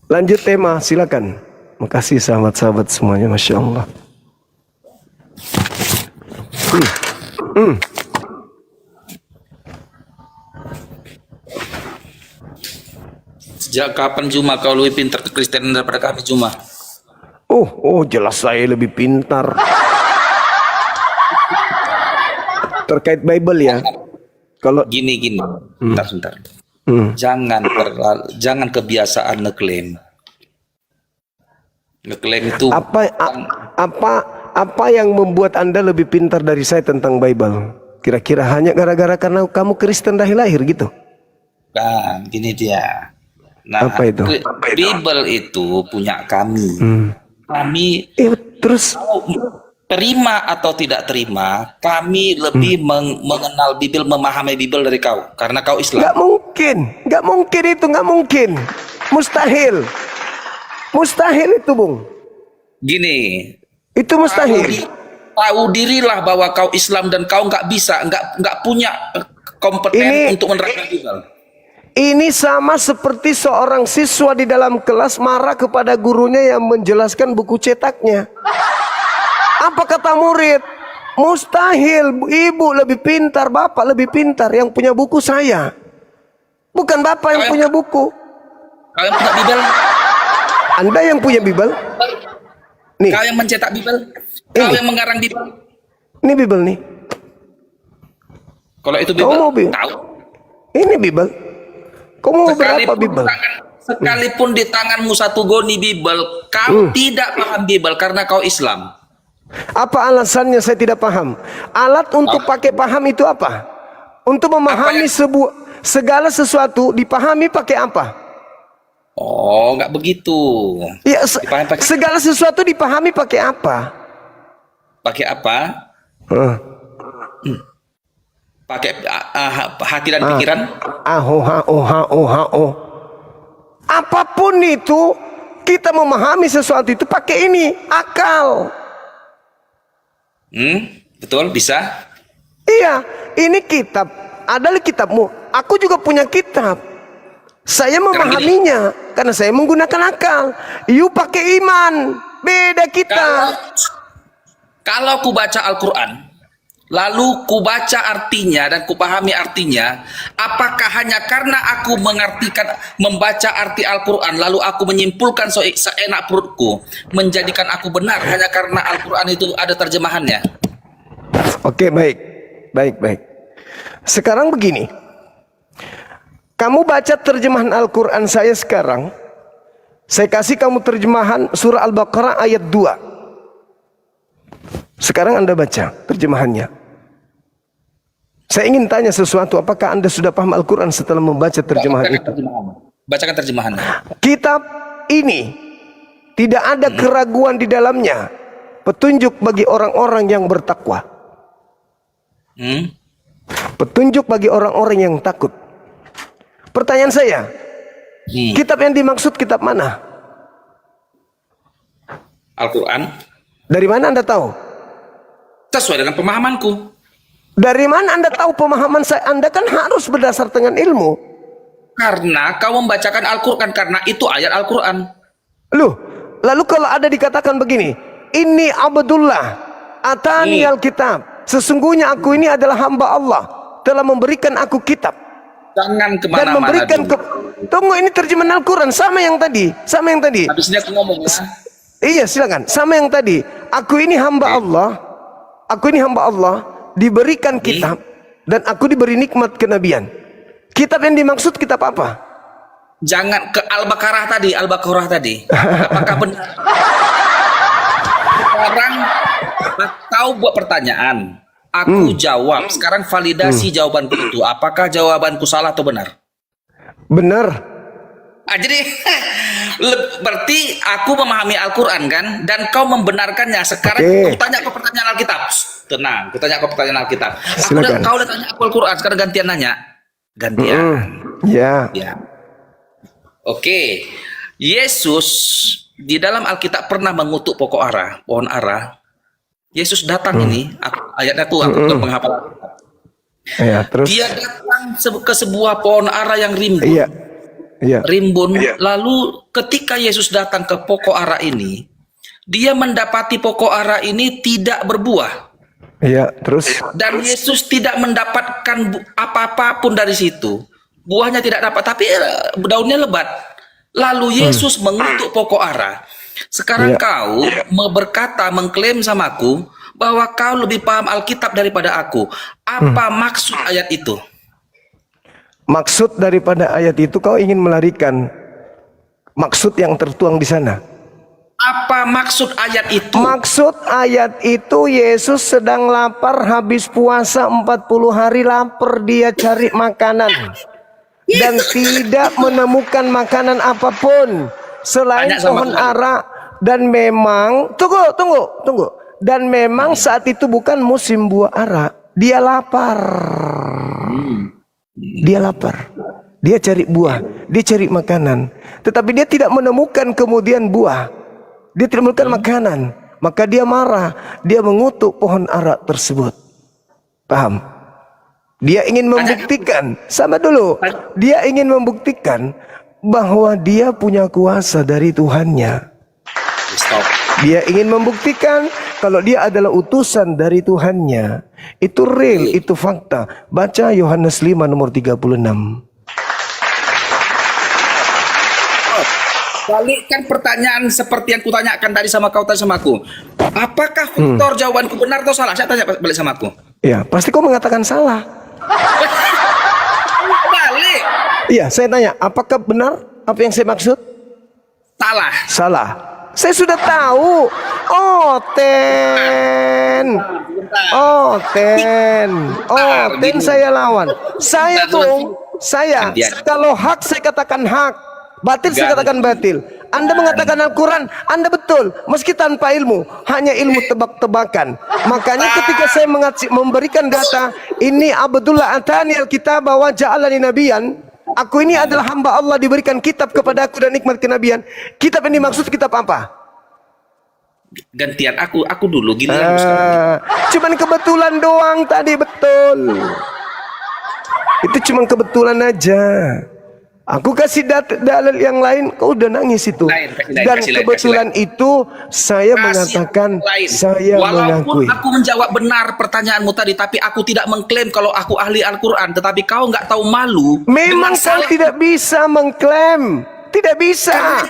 Lanjut tema, silakan. Makasih sahabat-sahabat semuanya, Masya Allah. Sejak kapan Juma kau lebih pintar ke Kristen daripada kami Juma? Oh, jelas saya lebih pintar. Terkait Bible ya. Kalau Gini, sebentar. Jangan kebiasaan ngeklaim. Ngeklaim itu apa yang membuat Anda lebih pintar dari saya tentang Bible? Kira-kira hanya gara-gara karena kamu Kristen dari lahir gitu? kan, gini dia. Nah, apa itu? Bible itu punya kami. Kami terus terima atau tidak terima, kami lebih mengenal Bible, memahami Bible dari kau, karena kau Islam. Nggak mungkin itu, nggak mungkin, mustahil itu, Bung. Gini, itu mustahil. Tahu dirilah bahwa kau Islam dan kau nggak punya kompeten untuk menerapkan Bible. Ini sama seperti seorang siswa di dalam kelas marah kepada gurunya yang menjelaskan buku cetaknya. Apa kata murid? Mustahil, ibu lebih pintar, bapak lebih pintar. Yang punya buku saya, bukan bapak yang punya buku. Kau yang punya Bible? Anda yang punya Bible? Nih. Kau yang mencetak Bible? Kau yang mengarang Bible? Ini Bible nih. Kalau itu Kau mau Bible, Bible? tahu. Ini Bible. Kau mau berapa Bible? Sekalipun di tanganmu satu goni Bible, kau tidak paham Bible karena kau Islam. Apa alasannya saya tidak paham? Alat untuk pakai paham itu apa? Untuk memahami segala sesuatu dipahami pakai apa? Oh, nggak begitu. Ya, Dipahami pakai segala sesuatu dipahami pakai apa? apa? Pakai hati dan pikiran. Apapun itu, kita memahami sesuatu itu pakai ini, akal. Betul, bisa. Iya, ini kitab adalah kitabmu. Aku juga punya kitab. Saya memahaminya karena saya menggunakan akal. You pakai iman, beda kita. Kalau ku baca Al-Quran, lalu ku baca artinya dan ku pahami artinya, apakah hanya karena aku membaca arti Al-Quran, lalu aku menyimpulkan seenak perutku, menjadikan aku benar hanya karena Al-Quran itu ada terjemahannya? Oke, baik. Sekarang begini, kamu baca terjemahan Al-Quran saya sekarang, saya kasih kamu terjemahan surah Al-Baqarah ayat 2. Sekarang Anda baca terjemahannya. Saya ingin tanya sesuatu, apakah Anda sudah paham Al-Quran setelah membaca terjemahan itu? Bacakan terjemahannya. Kitab ini tidak ada keraguan di dalamnya, petunjuk bagi orang-orang yang bertakwa. Petunjuk bagi orang-orang yang takut. Pertanyaan saya, kitab yang dimaksud kitab mana? Al-Quran. Dari mana Anda tahu? Sesuai dengan pemahamanku. Dari mana Anda tahu pemahaman saya? Anda kan harus berdasar dengan ilmu. Karena kau membacakan Al-Quran, karena itu ayat Al-Quran. Lalu kalau ada dikatakan begini, ini Abdullah atani Alkitab, sesungguhnya aku ini adalah hamba Allah, telah memberikan aku kitab. Jangan Dan kemana-mana. memberikan tunggu, ini terjemahan Al-Quran sama yang tadi. Habisnya aku ngomong ya. Iya, silakan. Sama yang tadi. Aku ini hamba Allah. Aku ini hamba Allah, diberikan kitab dan aku diberi nikmat kenabian. Kitab yang dimaksud kitab apa? Jangan ke Al-Baqarah tadi. Apakah benar? Sekarang kau buat pertanyaan, aku jawab. Sekarang validasi jawabanku itu. Apakah jawabanku salah atau benar? Benar. Jadi berarti aku memahami Al-Quran kan, dan kau membenarkannya. Sekarang aku tanya kau pertanyaan Alkitab. Tenang, aku tanya kau pertanyaan Alkitab. Kau udah tanya aku Al-Quran, sekarang gantian nanya. Ya. Oke. Yesus di dalam Alkitab pernah mengutuk pohon ara. Yesus datang ini, ayatnya tuh aku bukan penghafal Alkitab. Ya, terus Dia datang ke sebuah pohon ara yang rimbun. Rimbun. Lalu ketika Yesus datang ke pokok ara ini, dia mendapati pokok ara ini tidak berbuah. Iya, terus. Dan Yesus tidak mendapatkan apa-apa pun dari situ. Buahnya tidak dapat, tapi daunnya lebat. Lalu Yesus mengutuk pokok ara. Sekarang kau berkata, mengklaim samaku bahwa kau lebih paham Alkitab daripada aku. Apa maksud ayat itu? Maksud daripada ayat itu kau ingin melarikan maksud yang tertuang di sana. Apa maksud ayat itu? Maksud ayat itu Yesus sedang lapar, habis puasa 40 hari lapar, dia cari makanan dan tidak menemukan makanan apapun selain pohon ara. Dan memang tunggu. Dan memang saat itu bukan musim buah ara. Dia lapar. Dia lapar. Dia cari buah, dia cari makanan. Tetapi dia tidak menemukan kemudian buah. Dia tidak menemukan makanan. Maka dia marah, dia mengutuk pohon ara tersebut. Paham? Dia ingin membuktikan, sama dulu. Dia ingin membuktikan bahwa dia punya kuasa dari Tuhannya. Dia ingin membuktikan kalau dia adalah utusan dari Tuhannya. Itu real, itu fakta. Baca Yohanes 5 nomor 36. balikkan pertanyaan seperti yang kutanyakan tadi sama kau tadi sama aku. Apakah Victor jawabanku benar atau salah? Saya tanya balik sama aku. Ya, pasti kau mengatakan salah. Balik. Iya, saya tanya, apakah benar apa yang saya maksud? Salah. Salah. Saya sudah tahu. Oh, ten. Oh, ten. Oh, ten saya lawan. Saya tuh, saya kalau hak saya katakan hak, batil saya katakan batil. Anda mengatakan Al-Quran, Anda betul, meski tanpa ilmu, hanya ilmu tebak-tebakan. Makanya ketika saya memberikan data, ini Abdullah atani al-kitab wa ja'alani nabiyan. Aku ini adalah hamba Allah, diberikan kitab kepada aku dan nikmat kenabian. Kitab yang dimaksud kitab apa? Gantian aku dulu giliran sekarang. Cuman kebetulan doang tadi, betul. Itu cuman kebetulan aja. Aku kasih dalil yang lain, kau udah nangis itu. Dan kebetulan itu saya mengatakan, saya walaupun mengakui. aku menjawab benar pertanyaanmu tadi, tapi aku tidak mengklaim kalau aku ahli Al-Quran. Tetapi kau nggak tahu malu. Memang kau tidak bisa mengklaim, tidak bisa.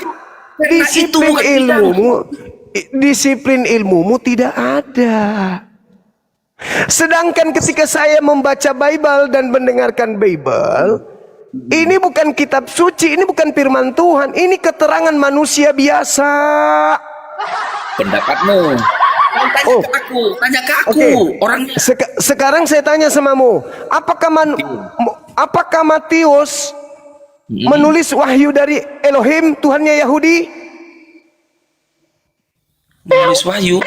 Disiplin ilmumu tidak ada. Sedangkan ketika saya membaca Bible dan mendengarkan Bible, ini bukan kitab suci, ini bukan firman Tuhan, ini keterangan manusia biasa. Pendapatmu. Tanya ke aku. Okay. Orangnya. Sekarang saya tanya samamu, apakah Matius menulis wahyu dari Elohim, Tuhannya Yahudi? Menulis wahyu.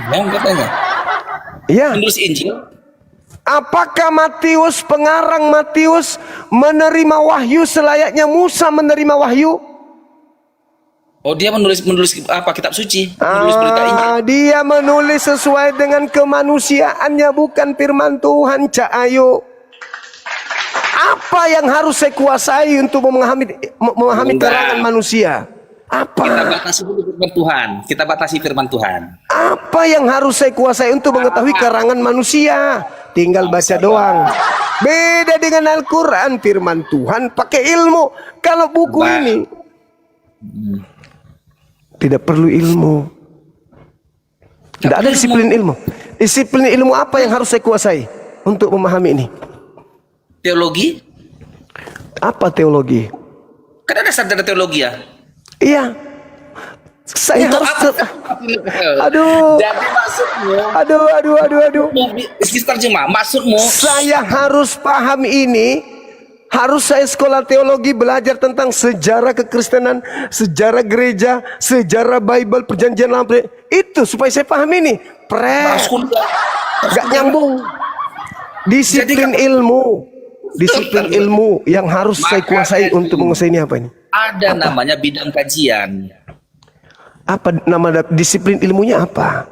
Yang katanya. Iya. Menulis Injil. Apakah Matius, pengarang Matius, menerima wahyu selayaknya Musa menerima wahyu? Oh, dia menulis apa, kitab suci? Menulis berita Injil. Dia menulis sesuai dengan kemanusiaannya, bukan firman Tuhan, Cak Ayu. Apa yang harus saya kuasai untuk memahami karangan manusia? Apa? Kita batasi dulu firman Tuhan. Kita batasi firman Tuhan. Apa yang harus saya kuasai untuk mengetahui karangan manusia? Tinggal baca doang. Beda dengan Al-Quran, firman Tuhan pakai ilmu. Kalau buku ini tidak perlu ilmu. Tidak ada disiplin ilmu. Disiplin ilmu apa yang harus saya kuasai untuk memahami ini? Teologi? Apa teologi? Kan ada sarjana teologi ya? Iya. Saya Untuk harus apa? Aduh. Jadi maksudmu? Aduh. Terjemah. Maksudmu? Saya harus paham ini. Harus saya sekolah teologi, belajar tentang sejarah kekristenan, sejarah gereja, sejarah Bible, perjanjian lama. Itu supaya saya paham ini. Gak nyambung. Disiplin ilmu. Disiplin ilmu yang harus saya kuasai untuk menguasai ini apa ini? Ada namanya bidang kajian. Apa nama disiplin ilmunya apa?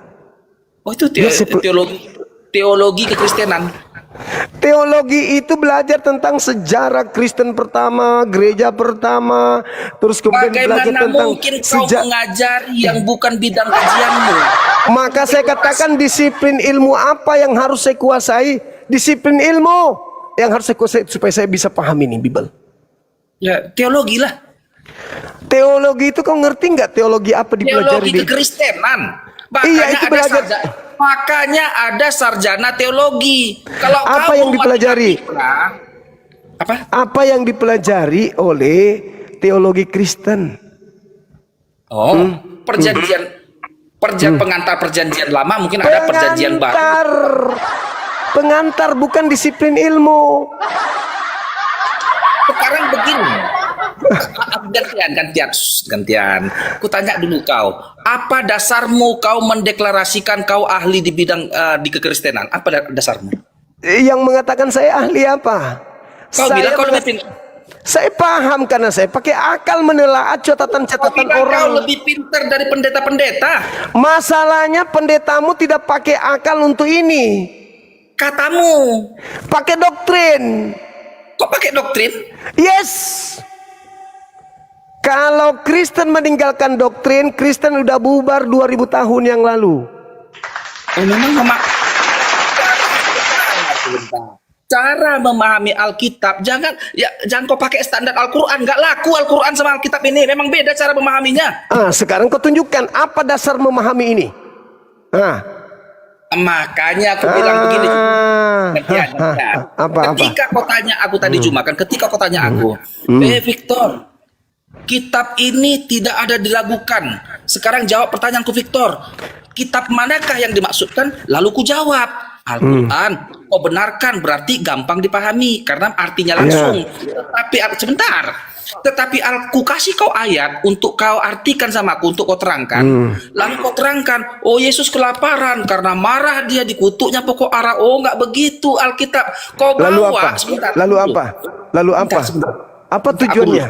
Oh, itu teologi kekristenan. Teologi itu belajar tentang sejarah Kristen pertama, gereja pertama, terus kemudian belajar Bagaimana tentang mungkin kau mengajari yang bukan bidang kajianmu? Maka saya katakan disiplin ilmu apa yang harus saya kuasai? Disiplin ilmu yang harus saya kuasai supaya saya bisa paham ini Bible. Ya, teologi lah. Teologi itu kau ngerti nggak teologi apa dipelajari? Teologi kekristenan. Iya, itu belajar. Makanya ada sarjana teologi. Kalau apa yang dipelajari? Apa? Apa yang dipelajari oleh teologi Kristen? Oh, pengantar perjanjian lama, mungkin ada perjanjian baru. Pengantar bukan disiplin ilmu. Sekarang begini. Gantian. Ku tanya dulu kau, apa dasarmu kau mendeklarasikan kau ahli di bidang di kekristenan? Apa dasarmu? Yang mengatakan saya ahli apa? Kau bilang kau lebih pintar. Saya paham karena saya pakai akal menelaah catatan-catatan orang. Kau lebih pintar dari pendeta-pendeta. Masalahnya pendetamu tidak pakai akal untuk ini. Katamu pakai doktrin. Kok pakai doktrin? Yes. Kalau Kristen meninggalkan doktrin, Kristen udah bubar 2000 tahun yang lalu. Oh, memang cara memahami Alkitab, jangan kau pakai standar Al-Quran. Nggak laku Al-Quran sama Alkitab ini. Memang beda cara memahaminya. Sekarang kau tunjukkan apa dasar memahami ini. Makanya aku bilang begini. Apa? Ketika kau tanya aku tadi cuma kan, ketika kau tanya aku, Victor, kitab ini tidak ada diragukan. Sekarang jawab pertanyaanku, Victor. Kitab manakah yang dimaksudkan? Lalu ku jawab, Al-Quran. Kau benarkan, berarti gampang dipahami karena artinya langsung. Tetapi aku kasih kau ayat untuk kau artikan sama aku, untuk kau terangkan. Lalu kau terangkan, oh Yesus kelaparan karena marah dia dikutuknya pokok ara. Oh nggak begitu Alkitab. Kau bawa. Lalu apa? Apa tujuannya?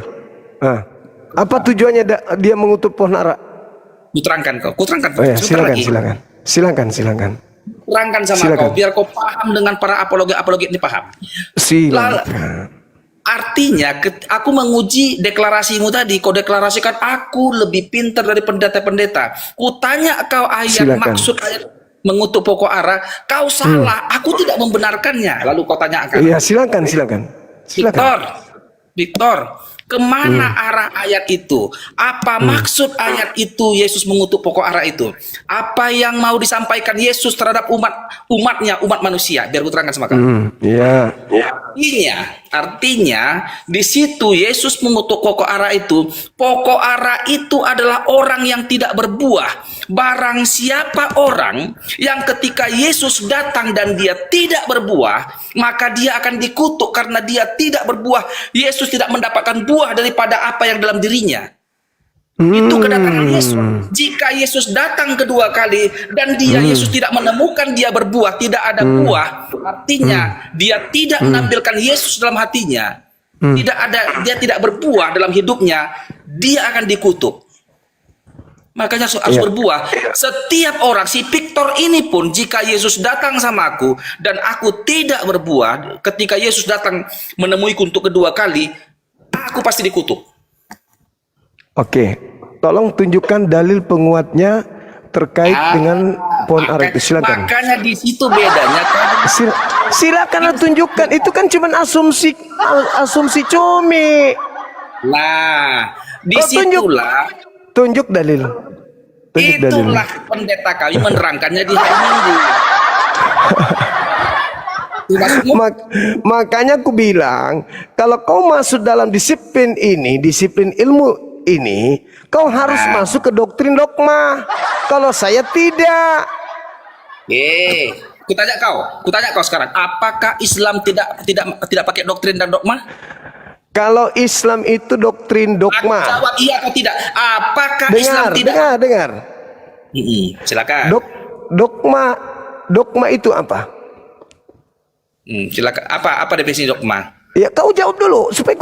Apa tujuannya dia mengutuk pohon ara? Kuterangkan kau. Oh ya, silakan. Terangkan sama kau biar kau paham dengan para apologet ini paham. Silakan. Artinya aku menguji deklarasimu tadi. Kau deklarasikan aku lebih pintar dari pendeta-pendeta. Ku tanya kau ayat, maksud ayat mengutuk pokok ara, kau salah. Aku tidak membenarkannya. Lalu kau tanyakan. Iya, silakan. Victor, kemana arah ayat itu? Apa maksud ayat itu Yesus mengutuk pokok ara itu? Apa yang mau disampaikan Yesus terhadap umat manusia? Biar gue terangkan sama kamu. Iya. Artinya di situ Yesus mengutuk pokok ara itu. Pokok ara itu adalah orang yang tidak berbuah. Barang siapa orang yang ketika Yesus datang dan dia tidak berbuah, maka dia akan dikutuk karena dia tidak berbuah. Yesus tidak mendapatkan buah daripada apa yang dalam dirinya. Itu kedatangan Yesus. Jika Yesus datang kedua kali dan Yesus tidak menemukan dia berbuah, tidak ada buah, artinya dia tidak menampilkan Yesus dalam hatinya. Dia tidak berbuah dalam hidupnya, dia akan dikutuk. Makanya harus berbuah. Setiap orang, si Victor ini pun, jika Yesus datang sama aku dan aku tidak berbuah, ketika Yesus datang menemuiku untuk kedua kali, aku pasti dikutuk. Oke, tolong tunjukkan dalil penguatnya terkait dengan pohon ara itu. Silakan. Makanya di situ bedanya. Silakan tunjukkan. Itu kan cuma asumsi cumi. Nah, disitulah. Tunjuk dalil. Itulah pendeta kami menerangkannya di hari Minggu. Makanya aku bilang, kalau kau masuk dalam disiplin ini, disiplin ilmu ini, kau harus masuk ke doktrin dogma. Kalau saya tidak. Kutanya kau sekarang, apakah Islam tidak pakai doktrin dan dogma? Kalau Islam itu doktrin dogma. Aku jawab iya atau tidak. Apakah Islam tidak? Dengar. Silakan. Dogma itu apa? Silakan. Apa definisi dogma? Ya, kau jawab dulu supaya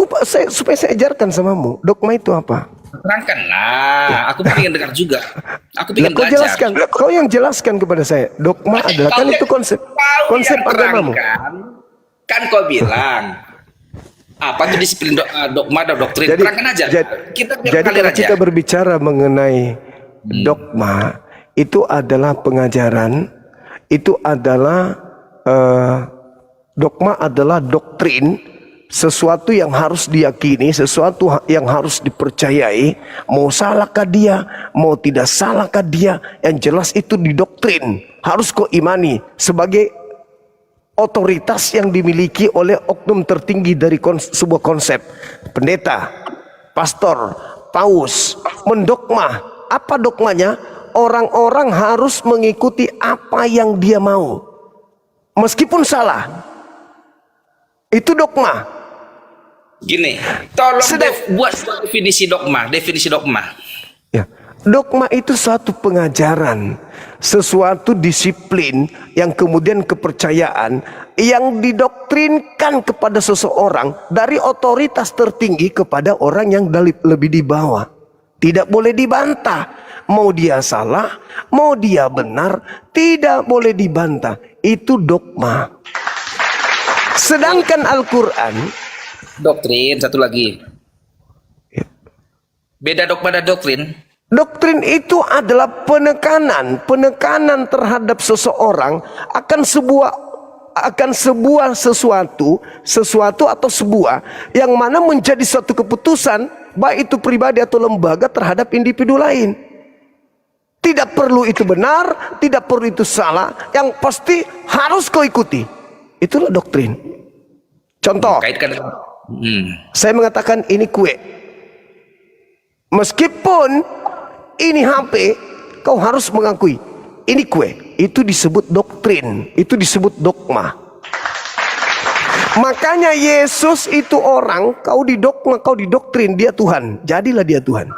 saya ajarkan samamu. Dogma itu apa? Terangkanlah. Aku pengen dengar juga. Aku pengen kau belajar. Jelaskan. Kau yang jelaskan kepada saya. Dogma adalah kan itu konsep agamamu. Kan kau bilang apa itu disiplin dogma dan doktrin? Terangkan aja. Jadi kalau kita berbicara mengenai dogma, itu adalah pengajaran, itu adalah dogma adalah doktrin, sesuatu yang harus diyakini, sesuatu yang harus dipercayai. Mau salahkah dia, mau tidak salahkah dia, yang jelas itu didoktrin, harus kau imani sebagai otoritas yang dimiliki oleh oknum tertinggi dari sebuah konsep. Pendeta, pastor, paus mendogma. Apa dogmanya? Orang-orang harus mengikuti apa yang dia mau, meskipun salah. Itu dogma. Gini, tolong buat definisi dogma. Ya, dogma itu satu pengajaran, sesuatu disiplin yang kemudian kepercayaan yang didoktrinkan kepada seseorang dari otoritas tertinggi kepada orang yang lebih di bawah. Tidak boleh dibantah. Mau dia salah, mau dia benar, tidak boleh dibantah. Itu dogma. Sedangkan Al-Quran, doktrin, satu lagi. Beda dogma dan doktrin. Doktrin itu adalah penekanan terhadap seseorang akan sebuah akan sesuatu atau sebuah yang mana menjadi suatu keputusan, baik itu pribadi atau lembaga terhadap individu lain. Tidak perlu itu benar, tidak perlu itu salah, yang pasti harus kau ikuti. Itulah doktrin. Contoh, Kaitkan. saya mengatakan ini kue. Meskipun ini HP, kau harus mengakui ini kue. Itu disebut doktrin, itu disebut dogma. Makanya Yesus itu orang, kau didogma, kau didoktrin, dia Tuhan. Jadilah dia Tuhan.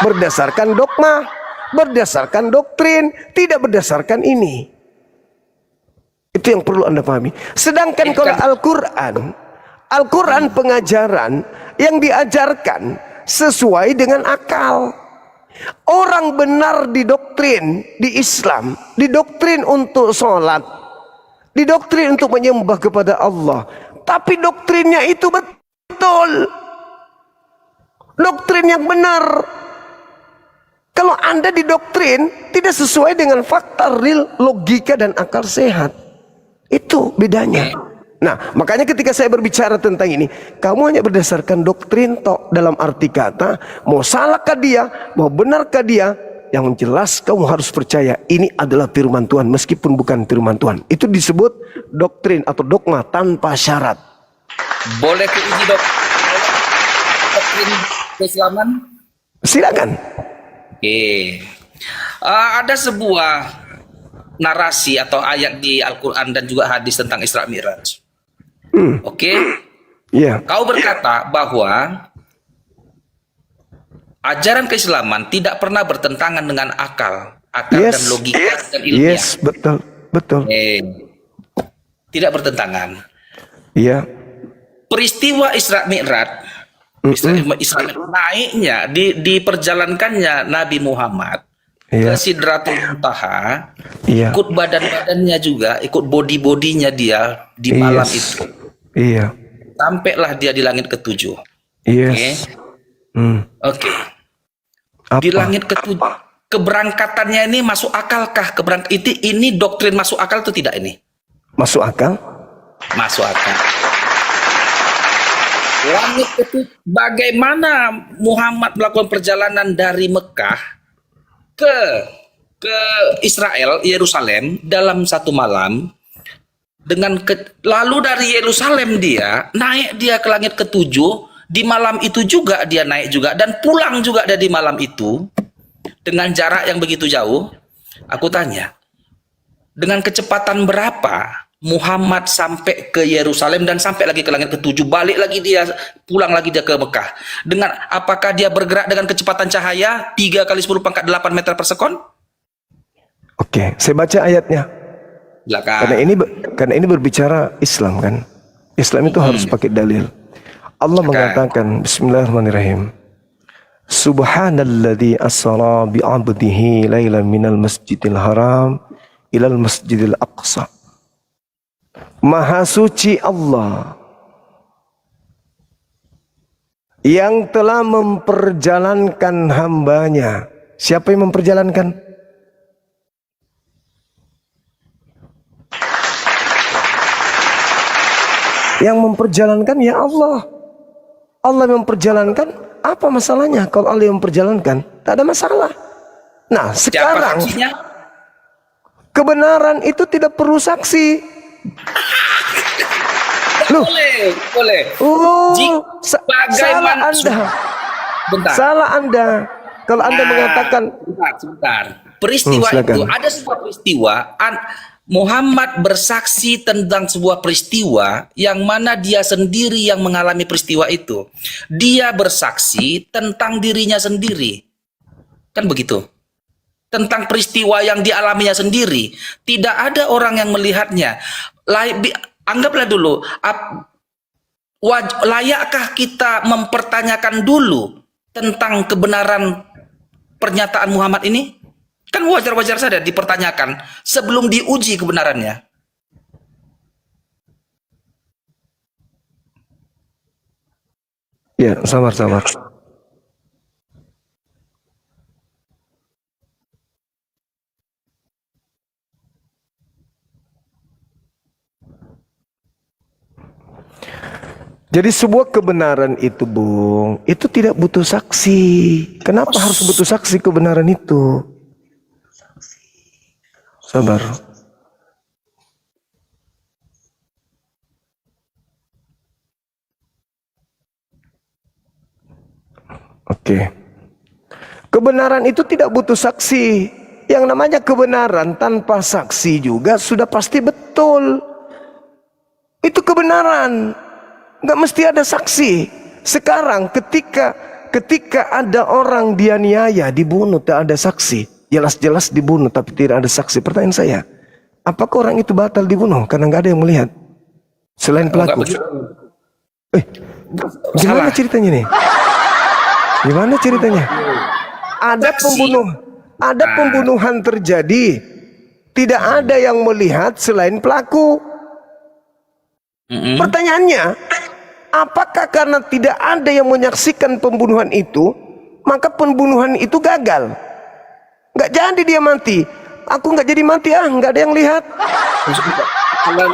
Berdasarkan dogma, berdasarkan doktrin, tidak berdasarkan ini. Itu yang perlu Anda pahami. Sedangkan kalau Al-Quran pengajaran yang diajarkan sesuai dengan akal. Orang benar didoktrin di Islam, didoktrin untuk sholat, didoktrin untuk menyembah kepada Allah. Tapi doktrinnya itu betul, doktrin yang benar. Kalau Anda didoktrin tidak sesuai dengan fakta real, logika dan akal sehat, itu bedanya. Nah, makanya ketika saya berbicara tentang ini, kamu hanya berdasarkan doktrin tok, dalam arti kata, mau salahkah dia, mau benarkah dia, yang jelas kamu harus percaya ini adalah firman Tuhan meskipun bukan firman Tuhan. Itu disebut doktrin atau dogma tanpa syarat. Boleh diuji doktrin keislaman? Silakan. Oke. Ada sebuah narasi atau ayat di Al-Quran dan juga hadis tentang Isra Mi'raj. Oke. Iya. Kau berkata bahwa ajaran keislaman tidak pernah bertentangan dengan akal dan logika dan ilmiah. Yes, betul, betul. Tidak bertentangan. Iya. Peristiwa Isra Mi'raj, naiknya diperjalankannya Nabi Muhammad ke Sidratul Muntaha, ikut badan-badannya juga, ikut body-bodinya dia di malam itu. Iya. Sampailah dia di langit ketujuh. Yes. Oke. Di langit ketujuh, keberangkatannya ini masuk akalkah? Ini doktrin masuk akal atau tidak ini? Masuk akal? Masuk akal. Langit ketujuh, bagaimana Muhammad melakukan perjalanan dari Mekah ke Israel, Yerusalem dalam satu malam, lalu dari Yerusalem dia naik dia ke langit ketujuh, di malam itu juga dia naik juga dan pulang juga dari malam itu dengan jarak yang begitu jauh. Aku tanya, dengan kecepatan berapa Muhammad sampai ke Yerusalem dan sampai lagi ke langit ketujuh, balik lagi dia, pulang lagi dia ke Mekah? Dengan apakah dia bergerak dengan kecepatan cahaya 3 kali 10 pangkat 8 meter per sekon? Oke, saya baca ayatnya. Silakan. Karena ini berbicara Islam kan. Islam itu harus pakai dalil. Allah mengatakan, Bismillahirrahmanirrahim. Subhanalladzi asra bi'abdihi lailan minal masjidil haram ilal masjidil aqsa. Maha suci Allah yang telah memperjalankan hambanya. Siapa yang memperjalankan? Yang memperjalankan ya Allah. Allah memperjalankan, apa masalahnya kalau Allah yang memperjalankan? Tak ada masalah. Nah, sekarang kebenaran itu tidak perlu saksi. Loh, boleh. Salah Anda. Bentar. Salah Anda kalau Anda mengatakan sebentar. Peristiwa itu ada sebuah peristiwa Muhammad bersaksi tentang sebuah peristiwa yang mana dia sendiri yang mengalami peristiwa itu. Dia bersaksi tentang dirinya sendiri. Kan begitu? Tentang peristiwa yang dialaminya sendiri. Tidak ada orang yang melihatnya. Anggaplah dulu, layakkah kita mempertanyakan dulu tentang kebenaran pernyataan Muhammad ini? Kan wajar-wajar saja dipertanyakan sebelum diuji kebenarannya. Ya, sabar. Jadi sebuah kebenaran itu, Bung, itu tidak butuh saksi. Kenapa harus butuh saksi kebenaran itu? Sabar. Oke. Kebenaran itu tidak butuh saksi. Yang namanya kebenaran tanpa saksi juga sudah pasti betul. Itu kebenaran. Nggak mesti ada saksi. Sekarang ketika ada orang dianiaya, dibunuh, tak ada saksi. Jelas-jelas dibunuh tapi tidak ada saksi. Pertanyaan saya, apakah orang itu batal dibunuh karena nggak ada yang melihat selain pelaku? Gimana ceritanya nih? Gimana ceritanya? Ada pembunuhan terjadi, tidak ada yang melihat selain pelaku. Pertanyaannya, apakah karena tidak ada yang menyaksikan pembunuhan itu, maka pembunuhan itu gagal? Nggak jadi dia mati. Aku nggak jadi mati, nggak ada yang lihat. Kalau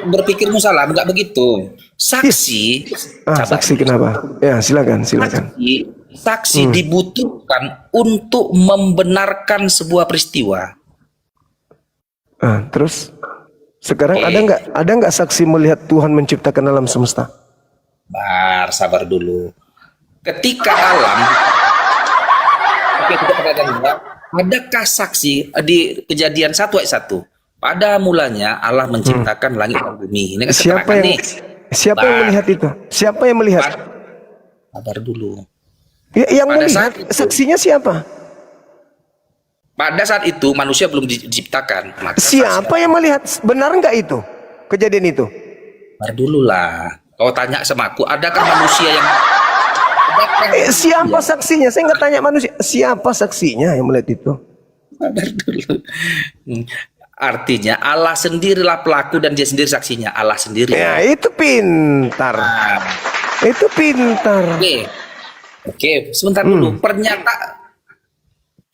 berpikirmu salah, nggak begitu. Saksi, saksi kenapa? Ya, silakan. Saksi dibutuhkan untuk membenarkan sebuah peristiwa. Terus sekarang ada nggak saksi melihat Tuhan menciptakan alam semesta? Sabar dulu. Ketika alam, adakah saksi di Kejadian 1 ayat 1? Pada mulanya Allah menciptakan langit dan bumi. Ini kan siapa yang melihat itu? Siapa yang melihat? Sabar dulu. Yang melihat saksinya siapa? Pada saat itu manusia belum diciptakan. Siapa yang melihat? Benar nggak itu kejadian itu? Sabar dulu lah. Kau tanya sama aku, adakah manusia yang? Siapa saksinya? Saya nggak tanya manusia. Siapa saksinya yang melihat itu? Sabar dulu. Artinya Allah sendirilah pelaku dan dia sendiri saksinya. Allah sendiri. Ya, itu pintar. Itu pintar. Oke, sebentar dulu.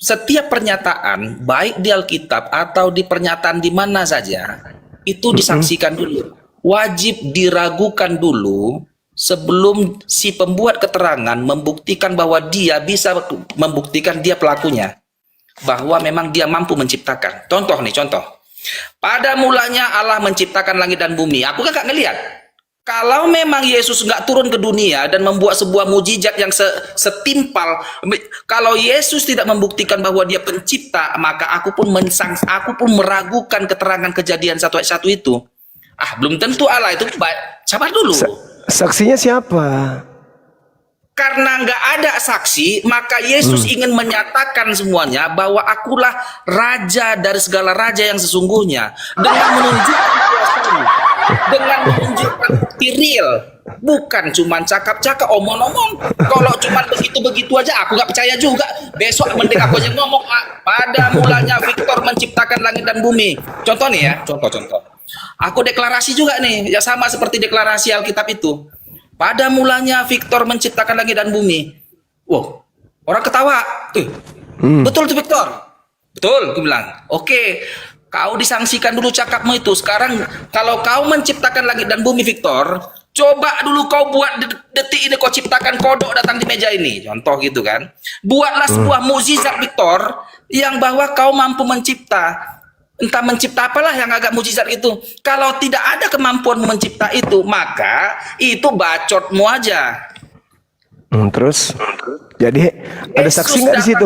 Setiap pernyataan, baik di Alkitab atau di pernyataan di mana saja, itu disaksikan dulu. Wajib diragukan dulu sebelum si pembuat keterangan membuktikan bahwa dia bisa membuktikan dia pelakunya. Bahwa memang dia mampu menciptakan. Contoh. Pada mulanya Allah menciptakan langit dan bumi. Aku kan gak ngelihat. Kalau memang Yesus nggak turun ke dunia dan membuat sebuah mujizat yang setimpal, kalau Yesus tidak membuktikan bahwa dia pencipta, maka aku pun meragukan keterangan Kejadian 1 ayat 1 itu. Belum tentu Allah itu baik. Sabar dulu. Saksinya siapa? Karena nggak ada saksi, maka Yesus ingin menyatakan semuanya bahwa akulah raja dari segala raja yang sesungguhnya, dengan menunjukkan kuasanya, dengan menunjukkan real, bukan cuma cakap-cakap, omong-omong. Kalau cuma begitu-begitu aja, aku nggak percaya juga. Besok mending aku aja ngomong, pada mulanya Victor menciptakan langit dan bumi. Contoh nih ya, contoh. Aku deklarasi juga nih, ya sama seperti deklarasi Alkitab itu. Pada mulanya Victor menciptakan langit dan bumi. Wow, orang ketawa. Betul tuh Victor. Betul, aku bilang. Oke, kau disangsikan dulu cakapmu itu. Sekarang kalau kau menciptakan langit dan bumi Victor, coba dulu kau buat detik ini kau ciptakan kodok datang di meja ini. Contoh gitu kan. Buatlah sebuah mukjizat Victor yang bahwa kau mampu mencipta. Entah mencipta apalah yang agak mujizat itu. Kalau tidak ada kemampuan mencipta itu, maka itu bacotmu aja. Terus? Jadi ada saksi nggak di situ?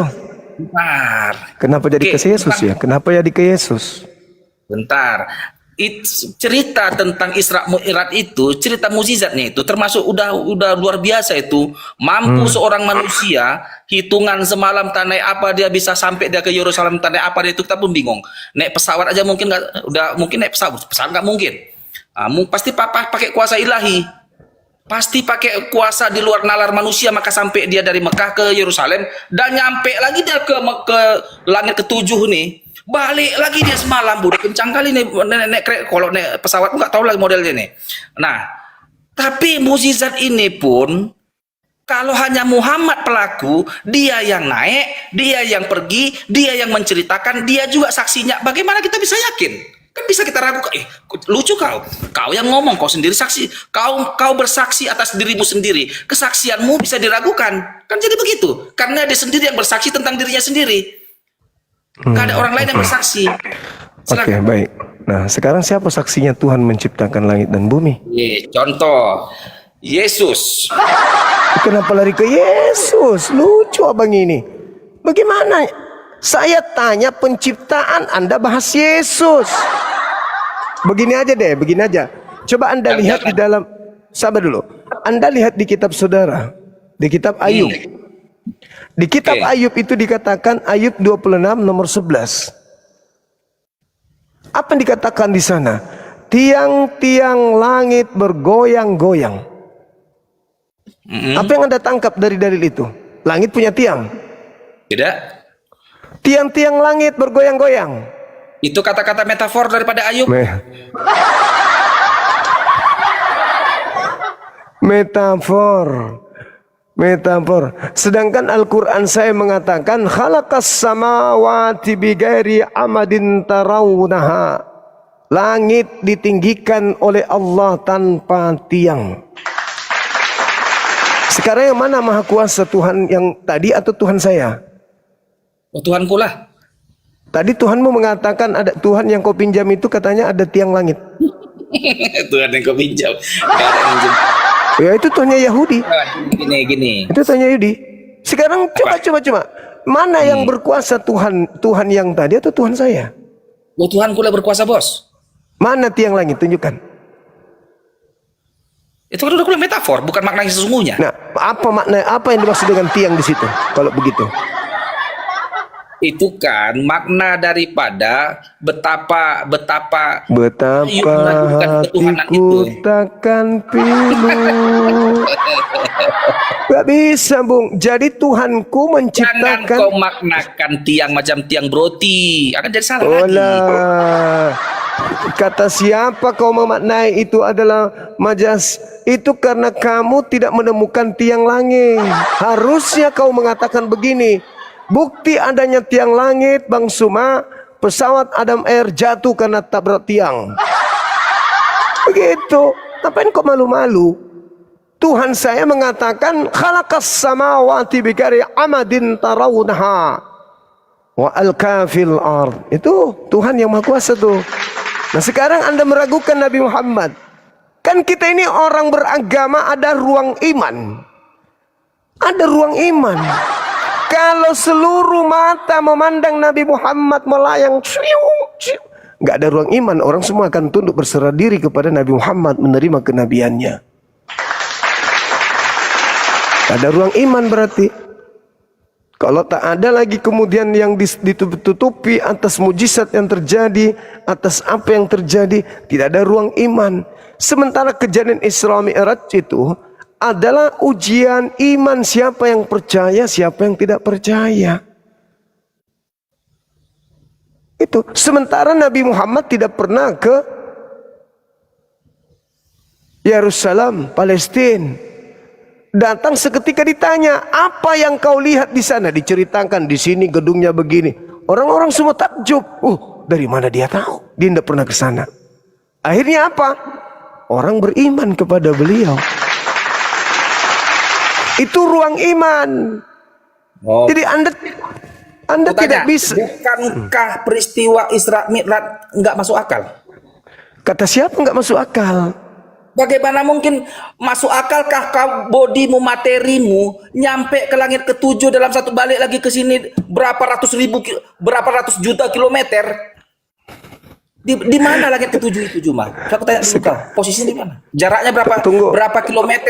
Bentar. Kenapa jadi ke Yesus ya? Kenapa jadi ke Yesus? Bentar. Cerita tentang Isra Mi'raj itu, cerita mukjizatnya itu termasuk udah luar biasa itu. Mampu seorang manusia hitungan semalam naik apa dia bisa sampai dia ke Yerusalem, naik apa dia itu kita pun bingung. Naik pesawat aja mungkin mungkin naik pesawat nggak mungkin. Pasti pakai kuasa ilahi. Pasti pakai kuasa di luar nalar manusia, maka sampai dia dari Mekah ke Yerusalem dan nyampe lagi dia ke langit ketujuh nih. Balik lagi dia semalam, udah kencang kali nih kalau naik pesawat nggak tahu lagi modelnya nih. Nah, tapi mukjizat ini pun kalau hanya Muhammad pelaku, dia yang naik, dia yang pergi, dia yang menceritakan, dia juga saksinya. Bagaimana kita bisa yakin? Kan bisa kita ragukan, lucu kau yang ngomong, kau sendiri saksi, kau bersaksi atas dirimu sendiri, kesaksianmu bisa diragukan, kan jadi begitu, karena dia sendiri yang bersaksi tentang dirinya sendiri, gak ada orang lain yang bersaksi. Oke, baik. Nah, sekarang siapa saksinya Tuhan menciptakan langit dan bumi? Contoh, Yesus. Kenapa lari ke Yesus? Lucu abang ini. Bagaimana? Saya tanya penciptaan, Anda bahas Yesus. Begini aja deh, begini aja. Coba Anda lihat di dalam, sabar dulu. Anda lihat di kitab saudara, di kitab Ayub. Di kitab Ayub itu dikatakan Ayub 26 nomor 11. Apa yang dikatakan di sana? Tiang-tiang langit bergoyang-goyang. Apa yang Anda tangkap dari dalil itu? Langit punya tiang? Tidak. Tiang-tiang langit bergoyang-goyang. Itu kata-kata metafor daripada Ayub. Metafor. Sedangkan Al-Quran saya mengatakan khalaqas samawati bighairi amadin tarawunaha. Langit ditinggikan oleh Allah tanpa tiang. Sekarang yang mana maha kuasa, Tuhan yang tadi atau Tuhan saya? Oh, Tuhanku lah. Tadi Tuhanmu mengatakan ada Tuhan yang kau pinjam itu katanya ada tiang langit. Tuhan yang kau pinjam. Gak ada yang pinjam. Ya itu Tuhannya Yahudi. Gini. Itu Tuhannya Yahudi. Sekarang coba. Mana yang berkuasa, Tuhan yang tadi atau Tuhan saya? Oh, Tuhanku lah berkuasa, bos. Mana tiang langit? Tunjukkan. Itu kan udah metafor, bukan makna yang sesungguhnya. Nah, apa yang dimaksud dengan tiang di situ? Kalau begitu. Itu kan makna daripada betapa hatiku takkan pilu. Gak bisa, Bung. Jadi Tuhanku menciptakan. Jangan kau maknakan tiang macam tiang broti, akan jadi salah lagi. Kata siapa kau memaknai itu adalah majas? Itu karena kamu tidak menemukan tiang langit. Harusnya kau mengatakan begini. Bukti adanya tiang langit, Bang Suma, pesawat Adam Air jatuh karena tabrak tiang. Begitu. Ngapain kok malu-malu? Tuhan saya mengatakan khalaqas samawati bighairi amadin tarawunaha wa alqa fil ard. Itu Tuhan yang Maha Kuasa tuh. Nah, sekarang Anda meragukan Nabi Muhammad. Kan kita ini orang beragama, ada ruang iman. Ada ruang iman. Kalau seluruh mata memandang Nabi Muhammad melayang, nggak ada ruang iman. Orang semua akan tunduk berserah diri kepada Nabi Muhammad, menerima kenabiannya. Ada ruang iman berarti. Kalau tak ada lagi kemudian yang ditutupi atas mujizat yang terjadi, atas apa yang terjadi, tidak ada ruang iman. Sementara kejadian Isra Mi'raj itu adalah ujian iman, siapa yang percaya, siapa yang tidak percaya. Itu. Sementara Nabi Muhammad tidak pernah ke Yerusalem, Palestina. Datang seketika ditanya, apa yang kau lihat di sana? Diceritakan di sini gedungnya begini. Orang-orang semua takjub. Dari mana dia tahu? Dia tidak pernah ke sana. Akhirnya apa? Orang beriman kepada beliau. Itu ruang iman. Jadi Anda tidak bisa. Bukankah peristiwa Isra Mi'raj nggak masuk akal? Kata siapa nggak masuk akal? Bagaimana mungkin masuk akalkah kau bodimu, materimu nyampe ke langit ketujuh dalam satu balik lagi ke sini berapa ratus juta kilometer? Di mana langit ketujuh itu, Juma? Saya tanya dulu kau, posisinya di mana? Jaraknya berapa kilometer?